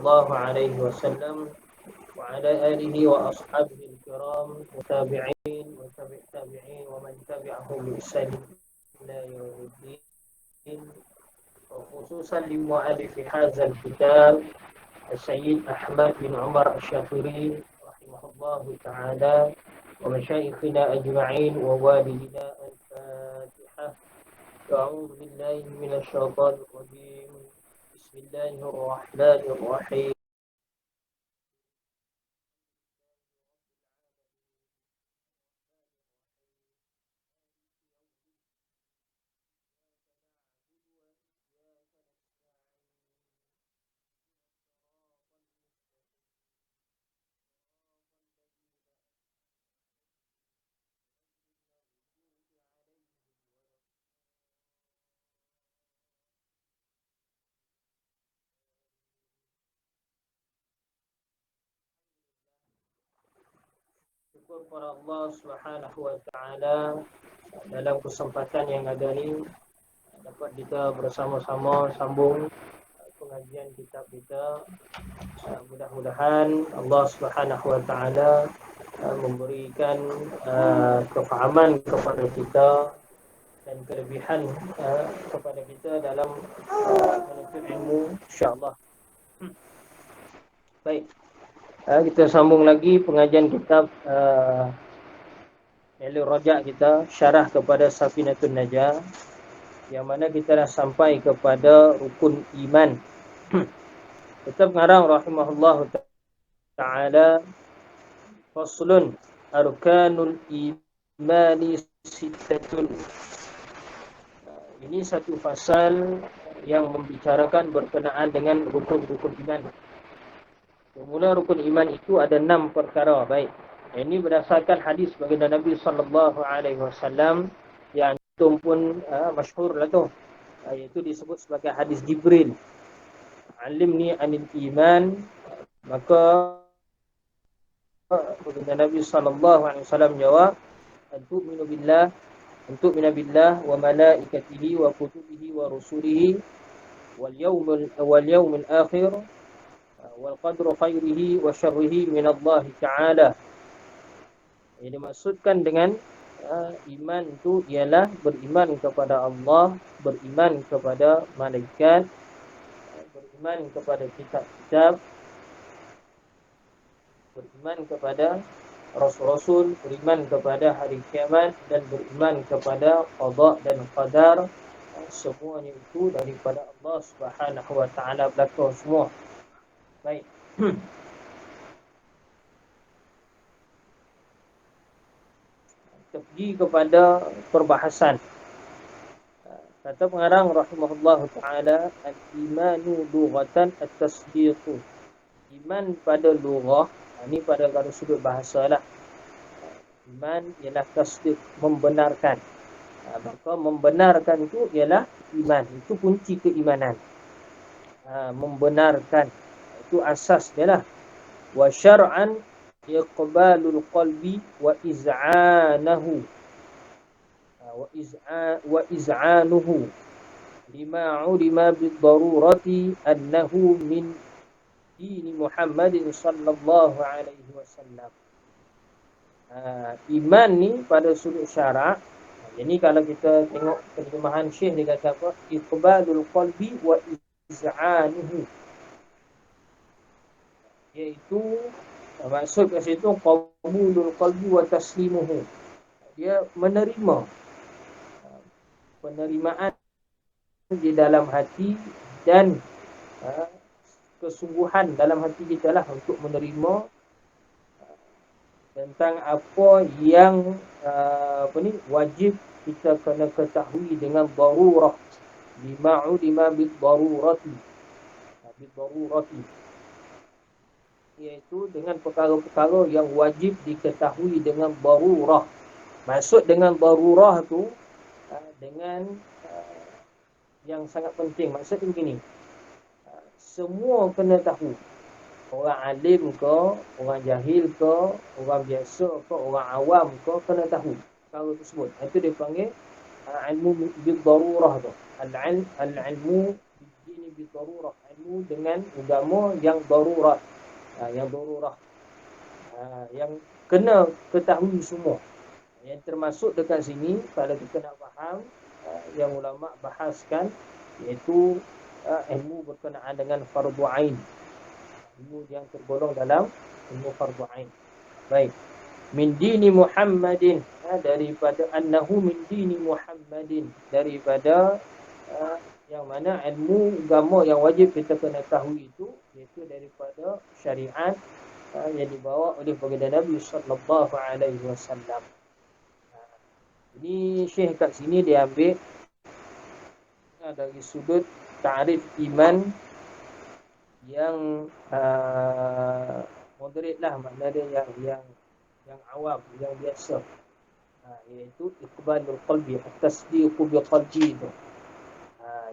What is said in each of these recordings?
الله عليه وسلم وعلى آله وأصحابه الكرام وتابعين وتابع تابعين ومن تبعهم بإحسان إلى يوم الدين، وخصوصا لمؤلف هذا الكتاب السيد أحمد بن عمر الشافعي رحمه الله تعالى ومشايخنا أجمعين ووالدنا. الفاتحة. أعوذ بالله من الشيطان الرجيم. بسم الله الرحمن الرحيم. Syukur kepada Allah Subhanahu wa taala dalam kesempatan yang ada ni dapat kita bersama-sama sambung pengajian kitab kita. Mudah-mudahan Allah Subhanahu wa taala memberikan kefahaman kepada kita dan kelebihan kepada kita dalam menuntut ilmu, insya-Allah. Baik. Kita sambung lagi pengajian kitab Ilmu Rajak kita, syarah kepada Safinatun Najah, yang mana kita dah sampai kepada rukun iman. Kita pengarang rahimahullah ta'ala, faslun arkanul imani sittatun. Ini satu fasal yang membicarakan berkenaan dengan rukun-rukun iman. Semula rukun iman itu ada 6 perkara. Baik. Ini berdasarkan hadis baginda Nabi sallallahu alaihi wasallam yang itu pun masyhur lah tu. Iaitu disebut sebagai hadis Jibril. Alimni anil iman. Maka baginda Nabi sallallahu alaihi wasallam jawab, "Antu'minu billah, antu'minu billah wa malaikatihi wa kutubihi wa rusulihi wal yawmil akhir wal qadru khairihi wa syarrihi min Allah Ta'ala." Yang dimaksudkan dengan iman itu ialah beriman kepada Allah, beriman kepada malaikat, beriman kepada kitab-kitab, beriman kepada rasul-rasul, beriman kepada hari kiamat, dan beriman kepada qada dan qadar. Semuanya itu daripada Allah Subhanahu wa taala belaka semua. Baik. Kita pergi kepada perbahasan. Kata pengarang rahimahullah ta'ala, al-imanu lughatan at-tasdiqu. Iman pada lughah, ini pada kalau sudut bahasa lah. Iman ialah tasdiq, membenarkan. Maka membenarkan itu ialah iman. Itu kunci keimanan. Membenarkan. Itu asas dia lah. Wa syar'an iqbalul qalbi wa iz'anahu. Wa iz'anuhu lima 'ulima bid-darurati annahu min dini Muhammadin sallallahu alaihi wasallam. Iman ni pada sudut syarak. Jadi kalau kita tengok terjemahan Syekh dia kata apa? Iqbalul qalbi wa iz'anuhu. Iaitu maksud kat situ qabulul qalbi wa taslimuhu. Dia menerima, penerimaan di dalam hati dan kesungguhan dalam hati kita lah untuk menerima tentang apa yang wajib kita kena ketahui dengan darurah, lima bid darurati, iaitu dengan perkara-perkara yang wajib diketahui dengan darurah. Maksud dengan darurah tu dengan yang sangat penting. Maksudnya begini, semua kena tahu. Orang alim ke, orang jahil ke, orang biasa ke, orang awam ke, kena tahu perkara tersebut. Itu dia panggil ilmu bil darurah tu. Al-ilmu bid-din bidarurah, ilmu dengan agama yang darurat, yang darurah, yang kena ketahui semua. Yang termasuk dekat sini kalau kita nak faham, yang ulama bahaskan, iaitu ilmu berkenaan dengan fardu ain, ilmu yang tergolong dalam ilmu fardu ain. Baik, min dini Muhammadin, daripada annahu min dini Muhammadin, daripada yang mana ilmu agama yang wajib kita kena tahu itu, iaitu daripada syariat yang dibawa oleh baginda Nabi sallallahu alaihi wasallam. Ini Syekh kat sini dia ambil dari sudut ta'rif iman yang moderate lah, maknanya yang awam, yang biasa, iaitu iqbalul qalbi, at-tasdiqu bi qalbi itu.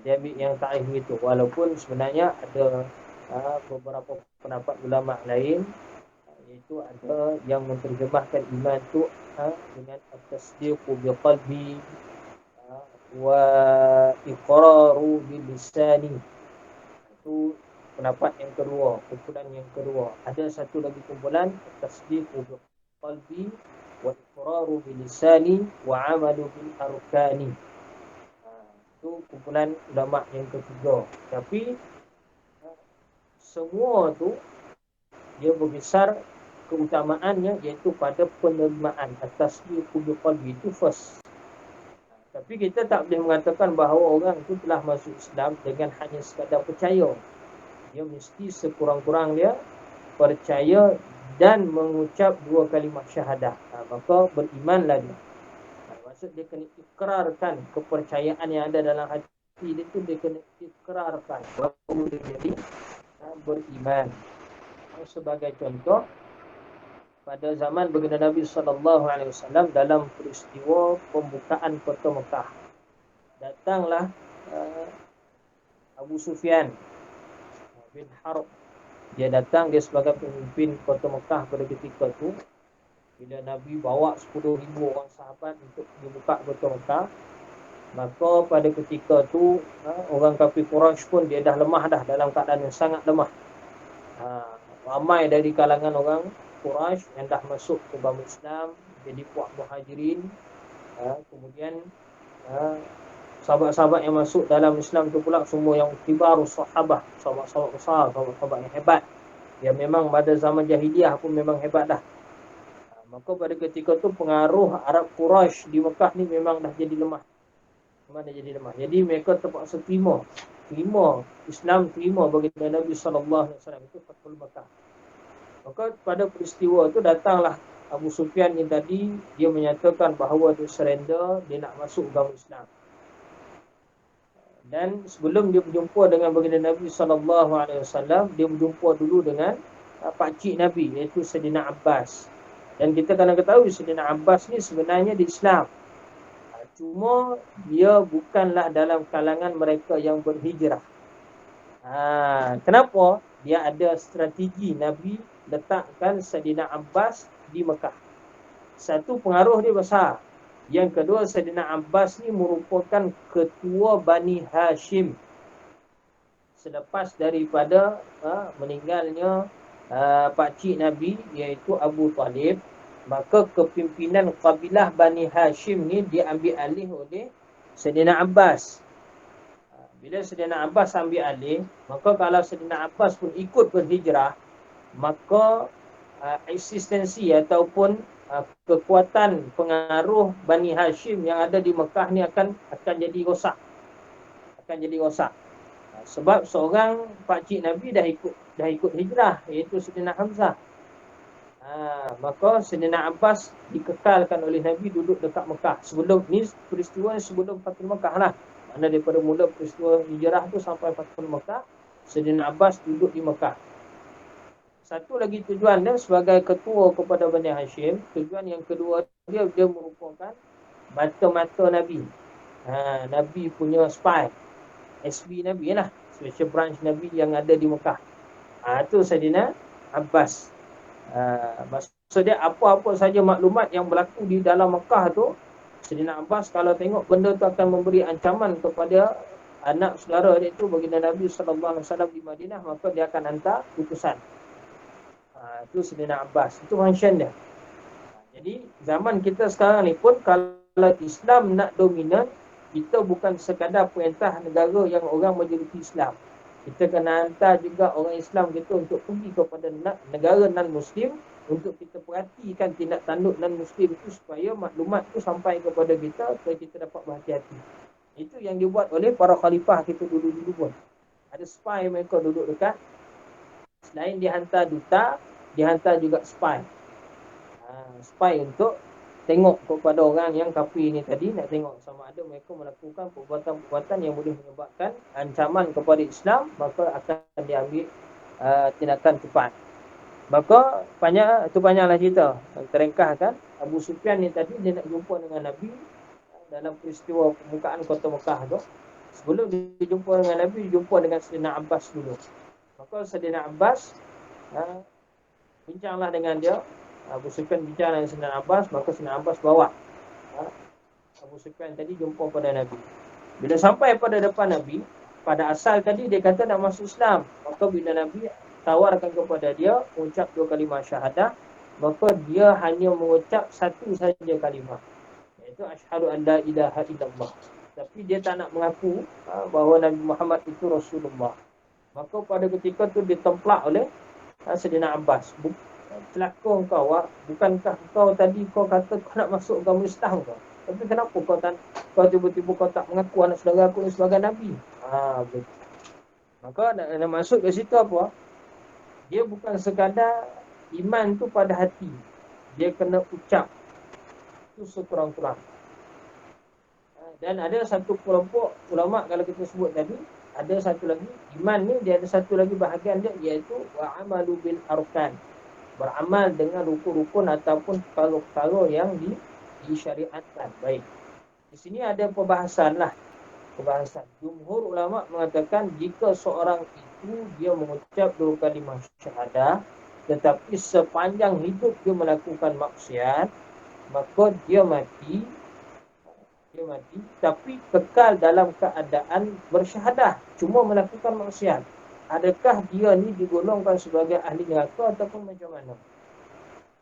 Dia ambil yang ta'rif itu, walaupun sebenarnya ada beberapa pendapat ulama lain, iaitu ada yang menterjemahkan iman tu dengan at-tasdiqu bi qalbi wa iqraru bil lisani. Itu pendapat yang kedua, kumpulan yang kedua. Ada satu lagi kumpulan, at-tasdiqu bi qalbi wa iqraru bil lisani wa amalu bil arkani. Itu kumpulan ulama yang ketiga. Tapi semua tu dia berbesar keutamaannya, iaitu pada penerimaan. At-tasdiqu bi qalbi itu first. Tapi kita tak boleh mengatakan bahawa orang itu telah masuk Islam dengan hanya sekadar percaya. Dia mesti sekurang-kurang dia percaya dan mengucap dua kalimah syahadah. Maka berimanlah dia. Maksud dia kena ikrarkan kepercayaan yang ada dalam hati dia tu, dia kena ikrarkan baru dia jadi beriman. Sebagai contoh, pada zaman baginda Nabi SAW, dalam peristiwa pembukaan kota Mekah, datanglah Abu Sufyan bin Harb. Dia datang, dia sebagai pemimpin kota Mekah pada ketika itu. Bila Nabi bawa 10,000 orang sahabat untuk dibuka kota Mekah, maka pada ketika itu orang kafir Quraisy pun dia dah lemah dah, dalam keadaan yang sangat lemah. Ramai dari kalangan orang Quraisy yang dah masuk ke agama Islam, jadi puak muhajirin. Kemudian sahabat-sahabat yang masuk dalam Islam tu pula semua yang kibarus sahabah, sahabat-sahabat besar, sahabat-sahabat yang hebat, yang memang pada zaman jahiliah pun memang hebat dah. Maka pada ketika tu pengaruh Arab Quraisy di Mekah ni memang dah jadi lemah. Jadi mereka terpaksa terima Islam, terima baginda Nabi sallallahu alaihi wasallam. Itu Fathul Mekah. Maka pada peristiwa itu datanglah Abu Sufyan yang tadi, dia menyatakan bahawa dia surrender, dia nak masuk agama Islam. Dan sebelum dia berjumpa dengan baginda Nabi SAW, dia berjumpa dulu dengan pakcik Nabi, iaitu Sayyidina Abbas. Dan kita kena ketahui Sayyidina Abbas ni sebenarnya di Islam, cuma dia bukanlah dalam kalangan mereka yang berhijrah. Kenapa? Dia ada strategi Nabi letakkan Sayyidina Abbas di Mekah. Satu, pengaruh dia besar. Yang kedua, Sayyidina Abbas ni merupakan ketua Bani Hashim. Selepas daripada meninggalnya pakcik Nabi, iaitu Abu Talib, maka kepimpinan kabilah Bani Hashim ni diambil alih oleh Sayyidina Abbas. Bila Sayyidina Abbas ambil alih, maka kalau Sayyidina Abbas pun ikut berhijrah, maka eksistensi ataupun kekuatan pengaruh Bani Hashim yang ada di Mekah ni akan jadi rosak. Sebab seorang pakcik Nabi dah ikut hijrah, iaitu Sayyidina Hamzah. Maka Sayyidina Abbas dikekalkan oleh Nabi duduk dekat Mekah. Sebelum ni, peristiwa sebelum Fathul Mekah lah. Mana daripada mula peristiwa hijrah tu sampai Fathul Mekah, Sayyidina Abbas duduk di Mekah. Satu lagi tujuan dia sebagai ketua kepada Bani Hashim. Tujuan yang kedua dia merupakan mata-mata Nabi. Nabi punya spy, SB Nabi lah, special branch Nabi yang ada di Mekah. Itu Sayyidina Abbas. Maksudnya apa-apa saja maklumat yang berlaku di dalam Mekah tu, Sayyidina Abbas kalau tengok benda tu akan memberi ancaman kepada anak saudara dia tu baginda Nabi SAW di Madinah, maka dia akan hantar utusan. Itu Sayyidina Abbas. Itu function dia. Jadi zaman kita sekarang ni pun, kalau Islam nak dominan, kita bukan sekadar perintah negara yang orang majoriti Islam. Kita kena hantar juga orang Islam kita untuk pergi kepada negara non-Muslim, untuk kita perhatikan tindak tanduk non-Muslim itu, supaya maklumat itu sampai kepada kita, supaya kita dapat berhati-hati. Itu yang dibuat oleh para khalifah kita dulu-dulu pun. Ada spy mereka duduk dekat. Selain dihantar duta, dihantar juga spy. Spy untuk tengok kepada orang yang kafir ni tadi, nak tengok sama ada mereka melakukan perbuatan-perbuatan yang boleh menyebabkan ancaman kepada Islam, maka akan diambil tindakan cepat. Maka banyaklah cerita. Terengkahkan, Abu Sufyan ni tadi dia nak jumpa dengan Nabi dalam peristiwa pembukaan kota Mekah tu. Sebelum dia jumpa dengan Nabi, dia jumpa dengan Sayyidina Abbas dulu. Maka Sayyidina Abbas bincanglah dengan dia. Abu Sufyan bincang dengan Sayyidina Abbas, maka Sayyidina Abbas bawa Abu Sufyan tadi jumpa pada Nabi. Bila sampai pada depan Nabi, pada asal tadi dia kata nak masuk Islam. Maka bila Nabi tawarkan kepada dia mengucap 2 kalimah syahadah, maka dia hanya mengucap satu saja kalimah, iaitu asyhadu an la ilaha illallah. Tapi dia tak nak mengaku bahawa Nabi Muhammad itu Rasulullah. Maka pada ketika tu ditemplak oleh Sayyidina Abbas. Celaka kau, bukankah kau tadi kau kata kau nak masuk agama Islam kau? Tapi kenapa kau tiba-tiba kau tak mengaku anak saudara aku ni sebagai Nabi? Betul. Maka nak masuk ke situ apa? Dia bukan sekadar iman tu pada hati. Dia kena ucap. Itu sekurang-kurang. Dan ada satu kelompok ulama, kalau kita sebut tadi, ada satu lagi, iman ni dia ada satu lagi bahagian dia, iaitu wa'amalu bil arkan. Beramal dengan rukun-rukun ataupun perkara-perkara yang disyariatkan. Baik. Di sini ada perbahasan. Jumhur ulama mengatakan jika seorang itu dia mengucap 2 kalimah syahadah, tetapi sepanjang hidup dia melakukan maksiat, maka dia mati, tapi kekal dalam keadaan bersyahadah, cuma melakukan maksiat. Adakah dia ni digolongkan sebagai ahli neraka ataupun macam mana?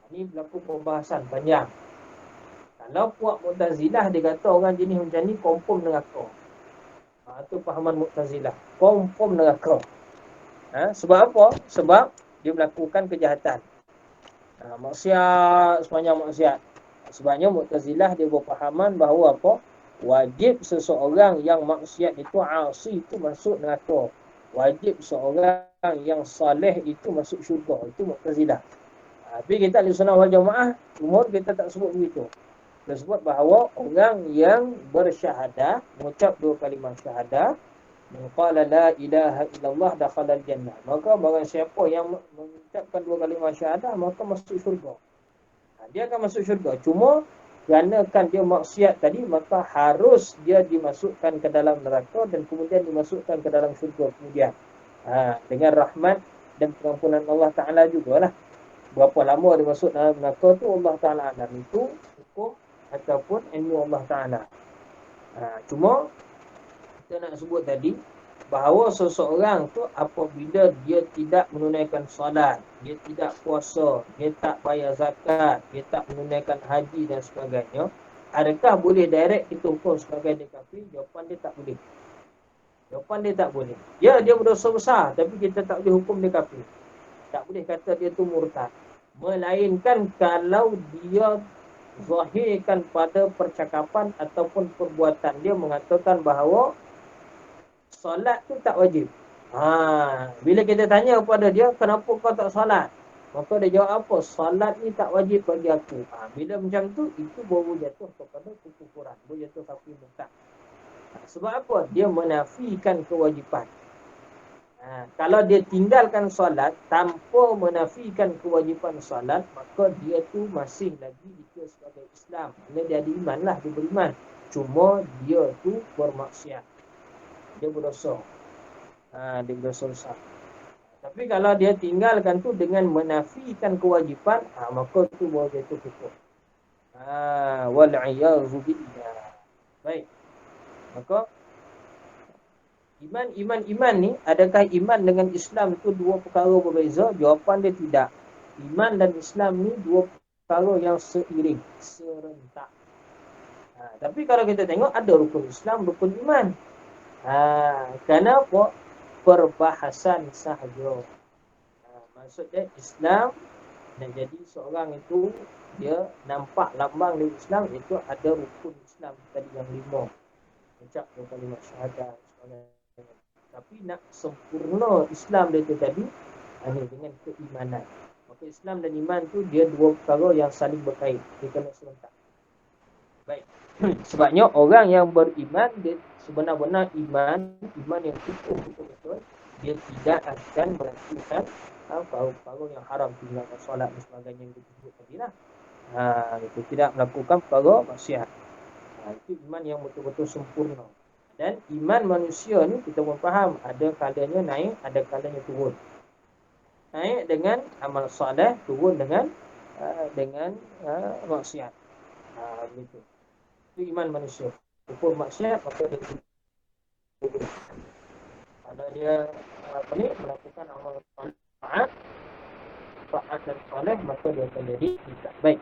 Ini berlaku pembahasan panjang. Kalau puak Mu'tazilah, dia kata orang jenis macam ni confirm neraka. Itu fahaman Mu'tazilah, confirm neraka. Sebab apa? Sebab dia melakukan kejahatan. Maksiat, sepanjang maksiat. Sebabnya Mu'tazilah dia berfahaman bahawa apa? Wajib seseorang yang maksiat itu, asi itu masuk neraka. Wajib seorang yang saleh itu masuk syurga. Itu Mu'tazilah. Tapi kita Ahlussunnah wal Jamaah, umur kita tak sebut begitu. Kita sebut bahawa orang yang bersyahadah, mengucap 2 kalimah syahadah, qala la ilaha illallah dakhala al-jannah. Maka barang siapa yang mengucapkan 2 kalimah syahadah, maka masuk syurga. Dia akan masuk syurga. Cuma kerana kan dia maksiat tadi, maka harus dia dimasukkan ke dalam neraka dan kemudian dimasukkan ke dalam syurga kemudian. Dengan rahmat dan pengampunan Allah Ta'ala jugalah. Berapa lama dia masuk dalam neraka tu Allah Ta'ala alam. Itu hukum ataupun ilmu Allah Ta'ala. Cuma kita nak sebut tadi bahawa seseorang tu apabila dia tidak menunaikan solat, dia tidak puasa, dia tak bayar zakat, dia tak menunaikan haji dan sebagainya, adakah boleh direct kita hukum sebagai dia kafir? Jawapan dia tak boleh. Ya, dia berdosa besar, tapi kita tak boleh hukum dia kafir. Tak boleh kata dia tu murtad. Melainkan kalau dia zahirkan pada percakapan ataupun perbuatan dia mengatakan bahawa solat tu tak wajib. Bila kita tanya kepada dia, kenapa kau tak solat? Maka dia jawab apa? Solat ni tak wajib bagi aku. Bila macam tu, itu baru jatuh kepada kekufuran. Baru jatuh kafir murtad. Sebab apa? Dia menafikan kewajipan. Kalau dia tinggalkan solat tanpa menafikan kewajipan solat, maka dia tu masih lagi dikira sebagai Islam. Dia ada iman lah, dia beriman. Cuma dia tu bermaksiat. Dia berdosa. Dia berdosa besar. Tapi kalau dia tinggalkan tu dengan menafikan kewajipan, maka tu baru jatuh kufur. Wal'iyadzu billah. Baik. Maka Iman ni, adakah iman dengan Islam tu dua perkara berbeza? Jawapan dia tidak. Iman dan Islam ni dua perkara yang seiring, serentak. Tapi kalau kita tengok ada rukun Islam, rukun iman. Kenapa? Perbahasan sahaja. Maksudnya Islam nak jadi seorang itu, dia nampak lambang dari Islam, itu ada rukun Islam tadi yang 5. Ucap kalimat syahadat. Tapi nak sempurna Islam dia tu tadi, hanya dengan keimanan. Maka Islam dan iman tu dia dua perkara yang saling berkait. Dia kena serentak. Baik. Sebabnya orang yang beriman, dia sebenar-benar iman yang betul-betul, dia tidak akan melakukan perkara yang haram, tinggalkan solat dan sebagainya yang kita sebut tadi lah. Itu tidak melakukan perkara maksiat. Itu iman yang betul-betul sempurna. Dan iman manusia ni kita pun faham, ada kalanya naik, ada kalanya turun. Naik dengan amal soleh, turun dengan maksiat. Begitu. Itu iman manusia. Turun maksiat, maka dia turun. Kalau dia melakukan amal taat dan soleh, maka dia akan jadi tidak baik.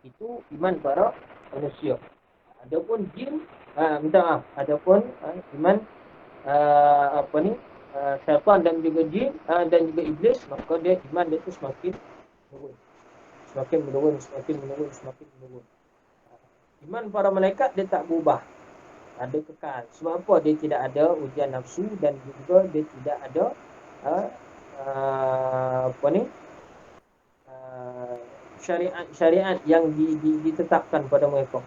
Itu iman para manusia. Adapun jin, minta maaf, adapun iman syaitan dan juga jin dan juga iblis, maka dia iman dia tu semakin menurun. Semakin menurun. Iman para malaikat dia tak berubah. Ada kekal. Sebab apa? Dia tidak ada ujian nafsu dan juga dia tidak ada syariat yang ditetapkan pada mereka.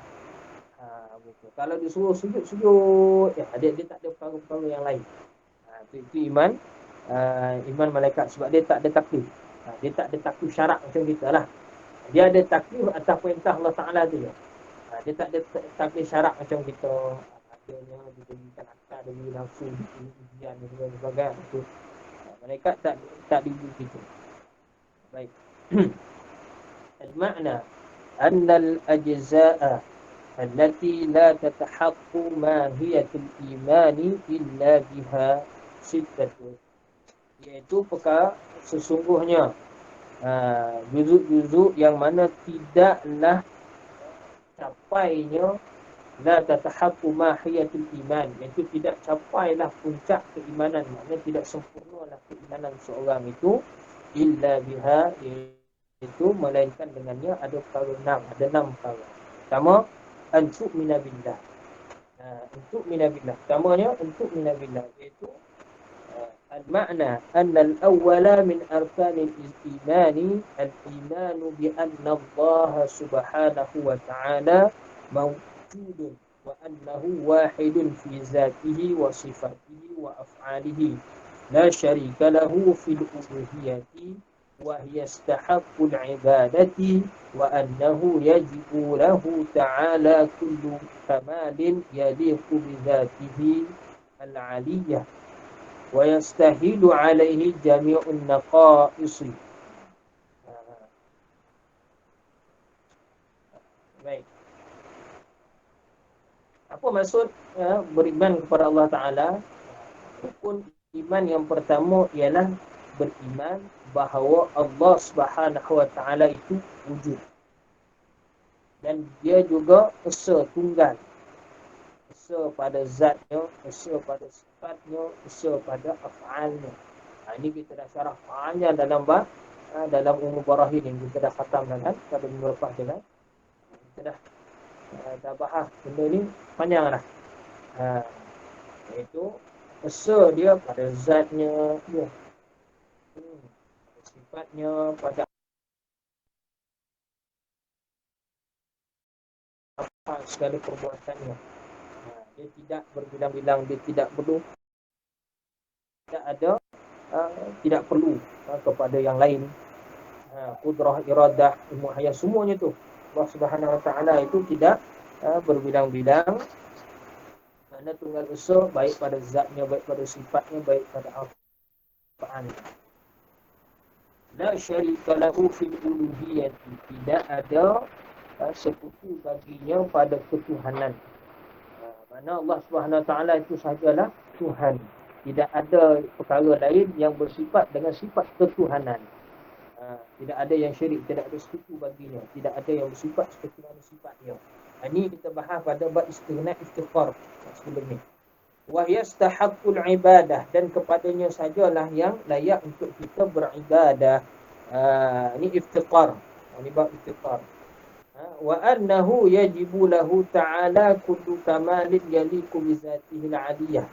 Kalau disuruh sujud, dia tak ada perkara-perkara yang lain. Itu iman malaikat, sebab dia tak ada taklif. Dia tak ada taklif syarak macam kita lah. Dia ada taklif atas perintah Allah Ta'ala tu. Dia tak ada taklif syarak macam kita. Adanya diberikan akal, diberi nafsu, diberi ujian dan sebagainya. Itu malaikat tak diberi gitu. Baik. Al-ma'na anna al-ajza'a allati la tatahaqqu mahiyatul imani illa biha sittatu, iaitu perkara sesungguhnya juzuk-juzuk yang mana tidaklah capainya la tatahaqqu mahiyatul iman, iaitu tidak capailah puncak keimanan, maknanya tidak sempurnalah keimanan seorang itu illa biha, itu melainkan dengannya ada perkara 6, ada 6 perkara. Pertama, untuk minabillah. Untuk minabillah. Pertamanya untuk minabillah, iaitu al-ma'na anna al-awwala min arkanil imani al-imanu bi anna Allah subhanahu wa ta'ala mawjudun wa annahu wahidun fi zatihi wa sifatihi wa af'alihi la syarika lahu fil uluhiyyati وهي استحق العبادة وأنه يجب له تعالى كل كمال يليق بذاته العلية ويستحيل عليه جميع النقائص. Baik. Apa maksud beriman kepada Allah Ta'ala? Rukun iman yang pertama ialah beriman bahawa Allah Subhanahu wa Ta'ala itu wujud. Dan dia juga esa tunggal. Esa pada zatnya, esa pada sifatnya, esa pada af'alnya. Ini kita dah syarah panjang dalam Ummul Barahin yang kita dah khatam kan pada minggu lepas je kan. Kita dah bahas benda ni panjang dah. Iaitu esa dia pada zatnya, sifatnya, pada apa segala perbuatannya. Dia tidak berbilang-bilang, dia tidak perlu, tidak perlu kepada yang lain. Qudrah, iradah, ilmu hayat, semuanya tu Allah Subhanahu wa Ta'ala itu tidak berbilang-bilang. Mana tunggal esa, baik pada zatnya, baik pada sifatnya, baik pada af'alnya. La syarika lahu fil uluhiyyati, tidak ada sekutu baginya pada ketuhanan. Mana Allah Subhanahu Wa Taala itu sahajalah Tuhan. Tidak ada perkara lain yang bersifat dengan sifat ketuhanan. Tidak ada yang syirik, tidak ada sekutu baginya, tidak ada yang bersifat seperti mana sifatnya. Ini kita bahas pada bab istighna iftiqar sebelum ni. Wa yastahaqqul ibadah, dan kepadanya sajalah yang layak untuk kita beribadah. Ini iftiqar. Ini bab iftiqar. Wa annahu yajibu lahu ta'ala kullu kamalin yaliqu bi zatihi al-'aliyah.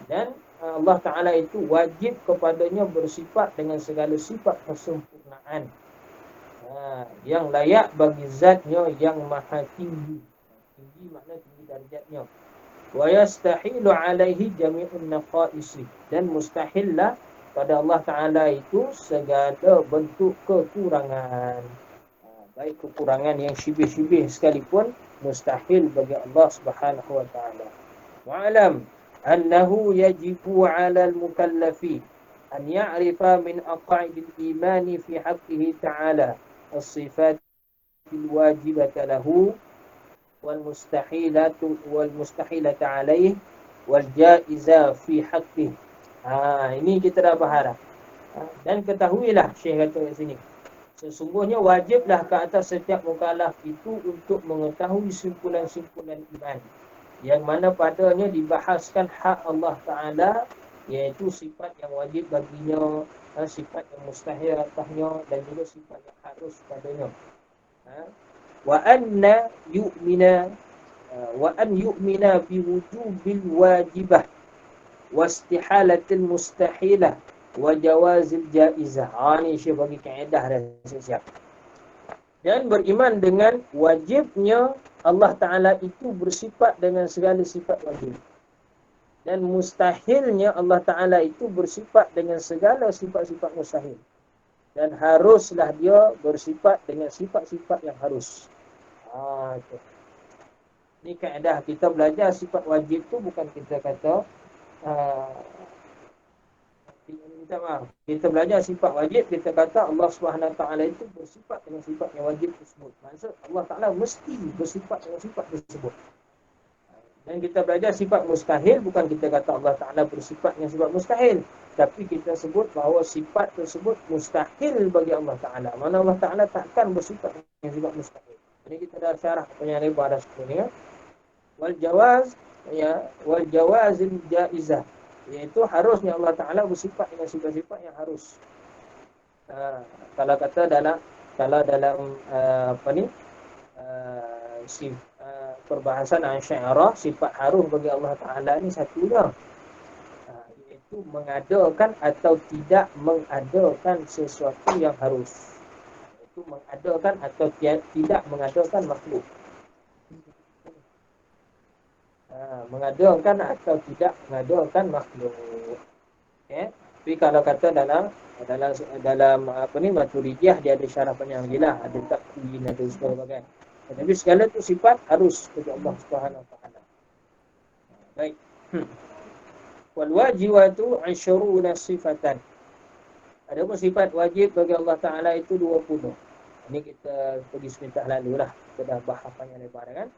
Dan Allah Ta'ala itu wajib kepadanya bersifat dengan segala sifat kesempurnaan yang layak bagi zatnya yang maha tinggi. Tinggi makna tinggi darjatnya. Wa yastahilu alaihi jami'un naqaisi, dan mustahillah pada Allah Ta'ala itu segala bentuk kekurangan. Baik kekurangan yang syibih-syibih sekalipun mustahil bagi Allah Subhanahu wa Ta'ala. Wa'alam annahu yajibu 'ala al-mukallafi an ya'rifa min aqaidil imani fi haqqihi ta'ala as-sifat al-wajibata lahu wal mustahilata 'alayhi wal jaiza fi haqqihi. Ini kita dah bahas. Dan ketahuilah Syekh kata kat sini, sesungguhnya wajiblah ke atas setiap mukallaf itu untuk mengetahui simpulan-simpulan iman yang mana padanya dibahaskan hak Allah Ta'ala, iaitu sifat yang wajib baginya, sifat yang mustahil atasnya, dan juga sifat yang harus padanya. Wa an yu'mina bi wujubil wajibah wa istihalatil mustahilah wa jawazil jaizah. Ini Syekh bagi kaedah dah siap. Dan beriman dengan wajibnya Allah Ta'ala itu bersifat dengan segala sifat wajib, dan mustahilnya Allah Ta'ala itu bersifat dengan segala sifat-sifat mustahil, dan haruslah dia bersifat dengan sifat-sifat yang harus. Ini kaedah kita belajar sifat wajib tu, bukan kita kata minta maaf, kita belajar sifat wajib, kita kata Allah Subhanahu Wa Taala itu bersifat dengan sifat yang wajib tersebut. Maksud Allah Taala mesti bersifat dengan sifat tersebut. Dan kita belajar sifat mustahil, bukan kita kata Allah Taala bersifat dengan sifat mustahil, tapi kita sebut bahawa sifat tersebut mustahil bagi Allah Taala. Mana Allah Taala takkan bersifat dengan sifat mustahil. Ini kita dah syarah penyaring pada sebelum ni. Wal jawaz, wal jawazil jaizah, iaitu harusnya Allah Ta'ala bersifat dengan sifat-sifat yang harus. Kalau kata dalam perbahasan Asy'ariyah, sifat harus bagi Allah Ta'ala ni satu dah, iaitu mengadakan atau tidak mengadakan sesuatu yang harus, iaitu mengadakan atau tidak mengadakan makhluk. Mengadakan atau tidak mengadakan makhluk. Okay. Tapi kalau kata dalam Maturidiyah, dia ada syarah panjang lagi lah, ada takwil, ada sebagainya. Tapi segala tu sifat harus bagi Allah Subhanahu Wa Taala. Baik. Wal wajibatu 20 sifatan. Adapun sifat wajib bagi Allah Taala itu 20. Ini kita pergi sebentar lalu lah, kita dah bahas panjang lebar kan.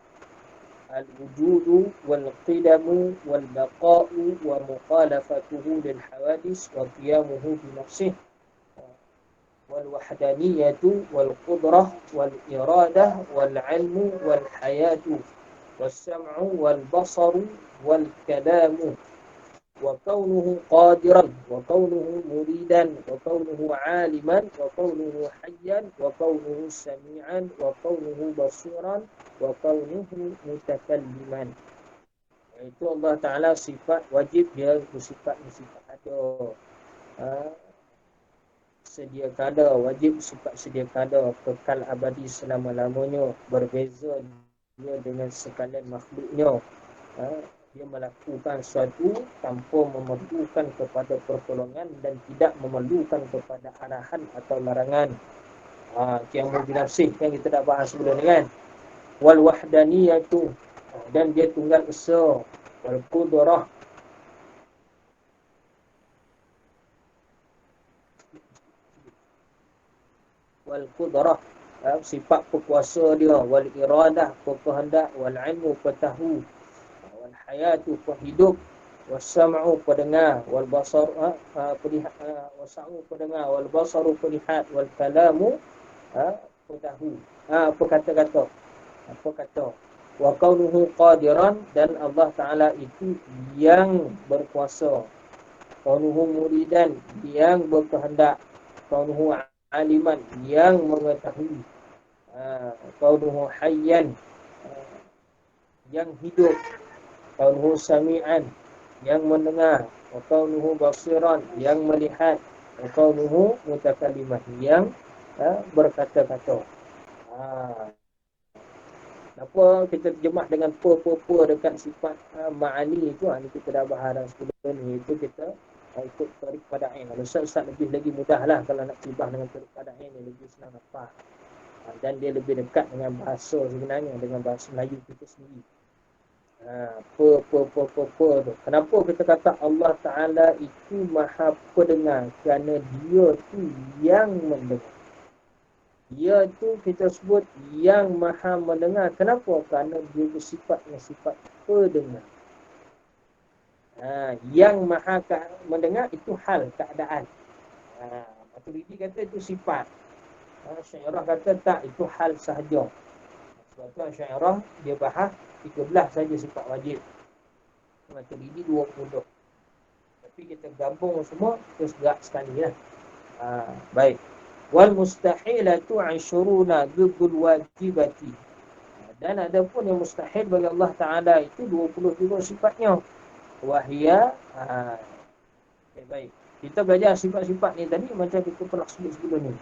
Al-wujudu wal-qidamu wal-baqa'u wa mukhalafatuhu lil-hawadis wa qiyamuhu bi nafsihi wal-wahdaniyatu wal-qudrah wal-iradah wal-'ilmu wal-hayatu was-sam'u wal-basaru wal-kalamu wa kaunuhu qadiran wa kaunuhu muridan wa kaunuhu 'aliman wa kaunuhu hayyan wa kaunuhu sami'an wa kaunuhu basiran wa kaunuhu mutakalliman. Itu Allah Ta'ala sifat wajib, dia bersifat ada. Sedia kada, wajib sifat sedia kada, kekal abadi selama-lamanya, berbeza dia dengan sekalian makhluknya. Dia melakukan sesuatu tanpa memerlukan kepada pertolongan dan tidak memerlukan kepada arahan atau larangan. Qiyamu bi nafsih yang kita dah bahas sebelum ni kan. Wal wahdaniyatu, dan dia tunggal esa. Wal qudrah, wal qudrah, sifat berkuasa dia. Wal iradah, berkehendak. Wal ilmu, petahu. Wal hayatu hidup, was-sam'u pendengar, wal basar penlihat, was-sam'u pendengar, wal basaru penlihat, wal kalamu tahu apa kata-kata, apa kata. Wa kaunuhu qadiran, dan Allah Ta'ala itu yang berkuasa. Kaunuhu muridan, yang berkehendak. Kaunuhu aliman, yang mengetahui. Kaunuhu hayyan, yang hidup. Kaunuhu sami'an, yang mendengar. Wa kaunuhu basiran, yang melihat. Wa kaunuhu mutakalliman, yang berkata-kata. Apa kita terjemah dengan per dekat sifat ma'ani itu, ni kita dah bahas dah sebelum ni. Itu kita ikut tarik pada ain. Ustaz lebih lagi mudah lah kalau nak tibah dengan tarik pada ain ni, lebih senang apa. Dan dia lebih dekat dengan bahasa sebenarnya, dengan bahasa Melayu kita sendiri. Per tu. Kenapa kita kata Allah Ta'ala itu maha pendengar? Kerana dia tu yang mendengar. Dia tu kita sebut yang maha mendengar. Kenapa? Kerana dia bersifatnya sifat pendengar. Yang maha mendengar itu hal, keadaan. Maturidi kata itu sifat. Syairah kata tak, itu hal sahaja. Sebab tu Syairah dia bahas 13 saja sifat wajib. Maturidi 20. Tapi kita gabung semua, terus gerak sekali lah. Baik. Wal mustahilatu 20 dhiddul wajibati. Dan ada pun yang mustahil bagi Allah Ta'ala itu 20 juga sifatnya. Wahia. Baik. Kita belajar sifat-sifat ni tadi macam kita pernah sebut sebelum ni.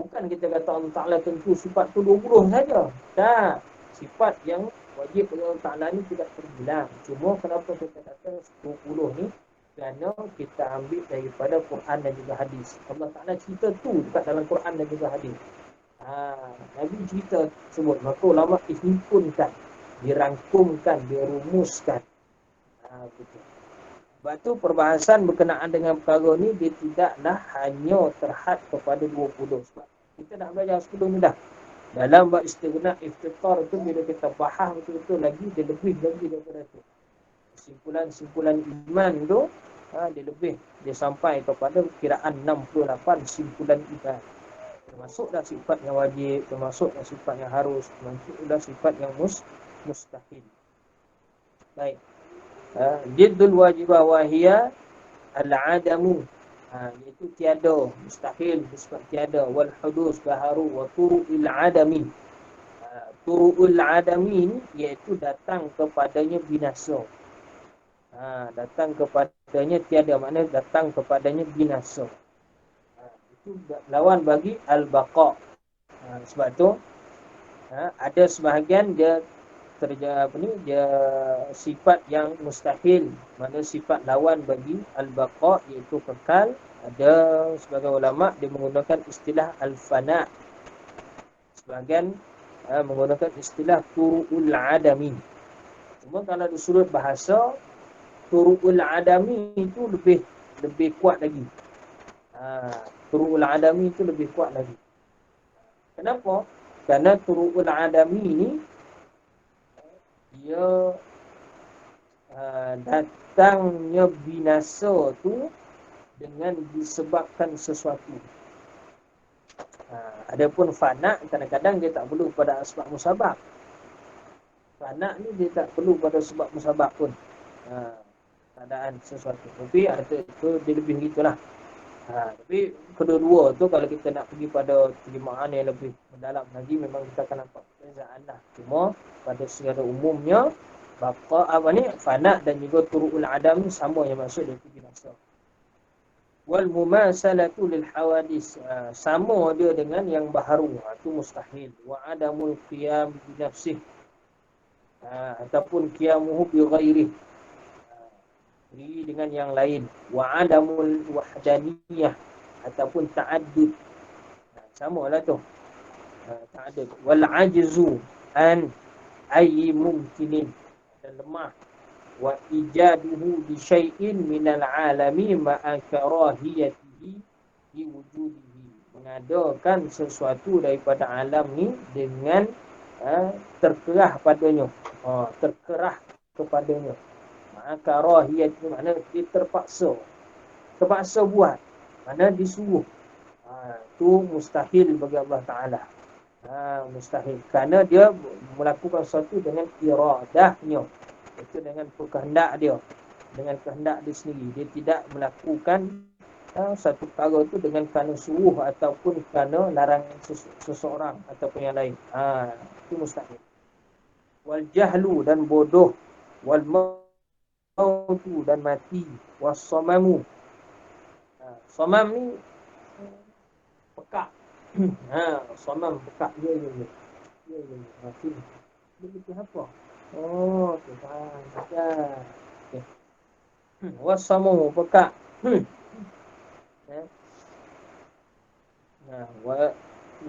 Bukan kita kata Allah Ta'ala tentu sifat tu 20 saja. Tak. Sifat yang wajib bagi Allah Ta'ala ni tidak terbilang. Cuma kenapa kita kata 20 ni? Kerana kita ambil daripada Quran dan juga hadis. Allah Ta'ala cerita tu dekat dalam Quran dan juga hadis. Nabi cerita sebut. Maka ulama dihimpunkan, dirangkumkan, dirumuskan. Betul. Sebab tu perbahasan berkenaan dengan perkara ni, dia tidaklah hanya terhad kepada 20. Sebab kita dah belajar sebelum ni dah. Dalam bab istighna, iftiqar tu bila kita bahas betul-betul lagi, dia lebih lagi daripada tu. Simpulan-simpulan iman tu, dia sampai kepada kiraan 68 simpulan iman. Termasuk dah sifat yang wajib, termasuk dah sifat yang harus, termasuk dah sifat yang mustahil. Baik. Jiddul wajibah wahiyah al-adamu, iaitu tiada, mustahil, sifat tiada. Wal hudus, baharu. Wa turu'il adami. Turu'il adami ni iaitu datang kepadanya binasa. Datang kepadanya tiada, maknanya datang kepadanya binasa. Itu lawan bagi al-baqa. Sebab tu ada sebahagian dia dia sifat yang mustahil, maknanya sifat lawan bagi al-baqa iaitu kekal. Ada sebagian ulama dia menggunakan istilah al-fana. Sebahagian menggunakan istilah turu'ul adami. Cuma kalau di sudut bahasa, turu'ul adami itu lebih kuat lagi. Turu'ul adami itu lebih kuat lagi. Kenapa? Kerana turu'ul adami ini dia datangnya binasa tu dengan disebabkan sesuatu. Adapun fana kadang-kadang dia tak perlu pada sebab musabab. Fana ni dia tak perlu pada sebab musabab pun. Keadaan sesuatu. Tapi itu dia lebih gitulah. Tapi kedua-dua tu kalau kita nak pergi pada terjemahan yang lebih mendalam lagi, memang kita akan nampak perbezaan lah. Cuma pada secara umumnya fana dan juga turu'ul adam sama yang maksud dia binasa. Wal mumasalatu lil hawadis, sama dia dengan yang baharu, itu mustahil. Wa adamul qiyam bi nafsih, ataupun qiyamuhu bi ghairihi, dengan yang lain. Wa adamul wahdaniyah, ataupun ta'addud, samalah tu. Ta'addud. Wal ajzu an ayyi mumkinin, dan lemah. Wa ijaduhu bi syai'in minal alami ma'a karahiyatihi bi wujudihi, mengadakan sesuatu daripada alam ni dengan terkerah padanya, terkerah kepadanya. Karahiyat itu makna dia terpaksa buat, mana disuruh. Itu mustahil bagi Allah Ta'ala. Mustahil. Kerana dia melakukan sesuatu dengan iradahnya. Itu dengan kehendak dia. Dengan kehendak dia sendiri. Dia tidak melakukan satu perkara itu dengan kerana suruh ataupun kerana larangan seseorang ataupun yang lain. Itu mustahil. Wal jahlu dan bodoh. Wal mautu dan mati. Was samamu. Samam ni pekak. Samam pekak dia. Mati. Dia betul apa? Tu faham. Okay. Was samamu pekak.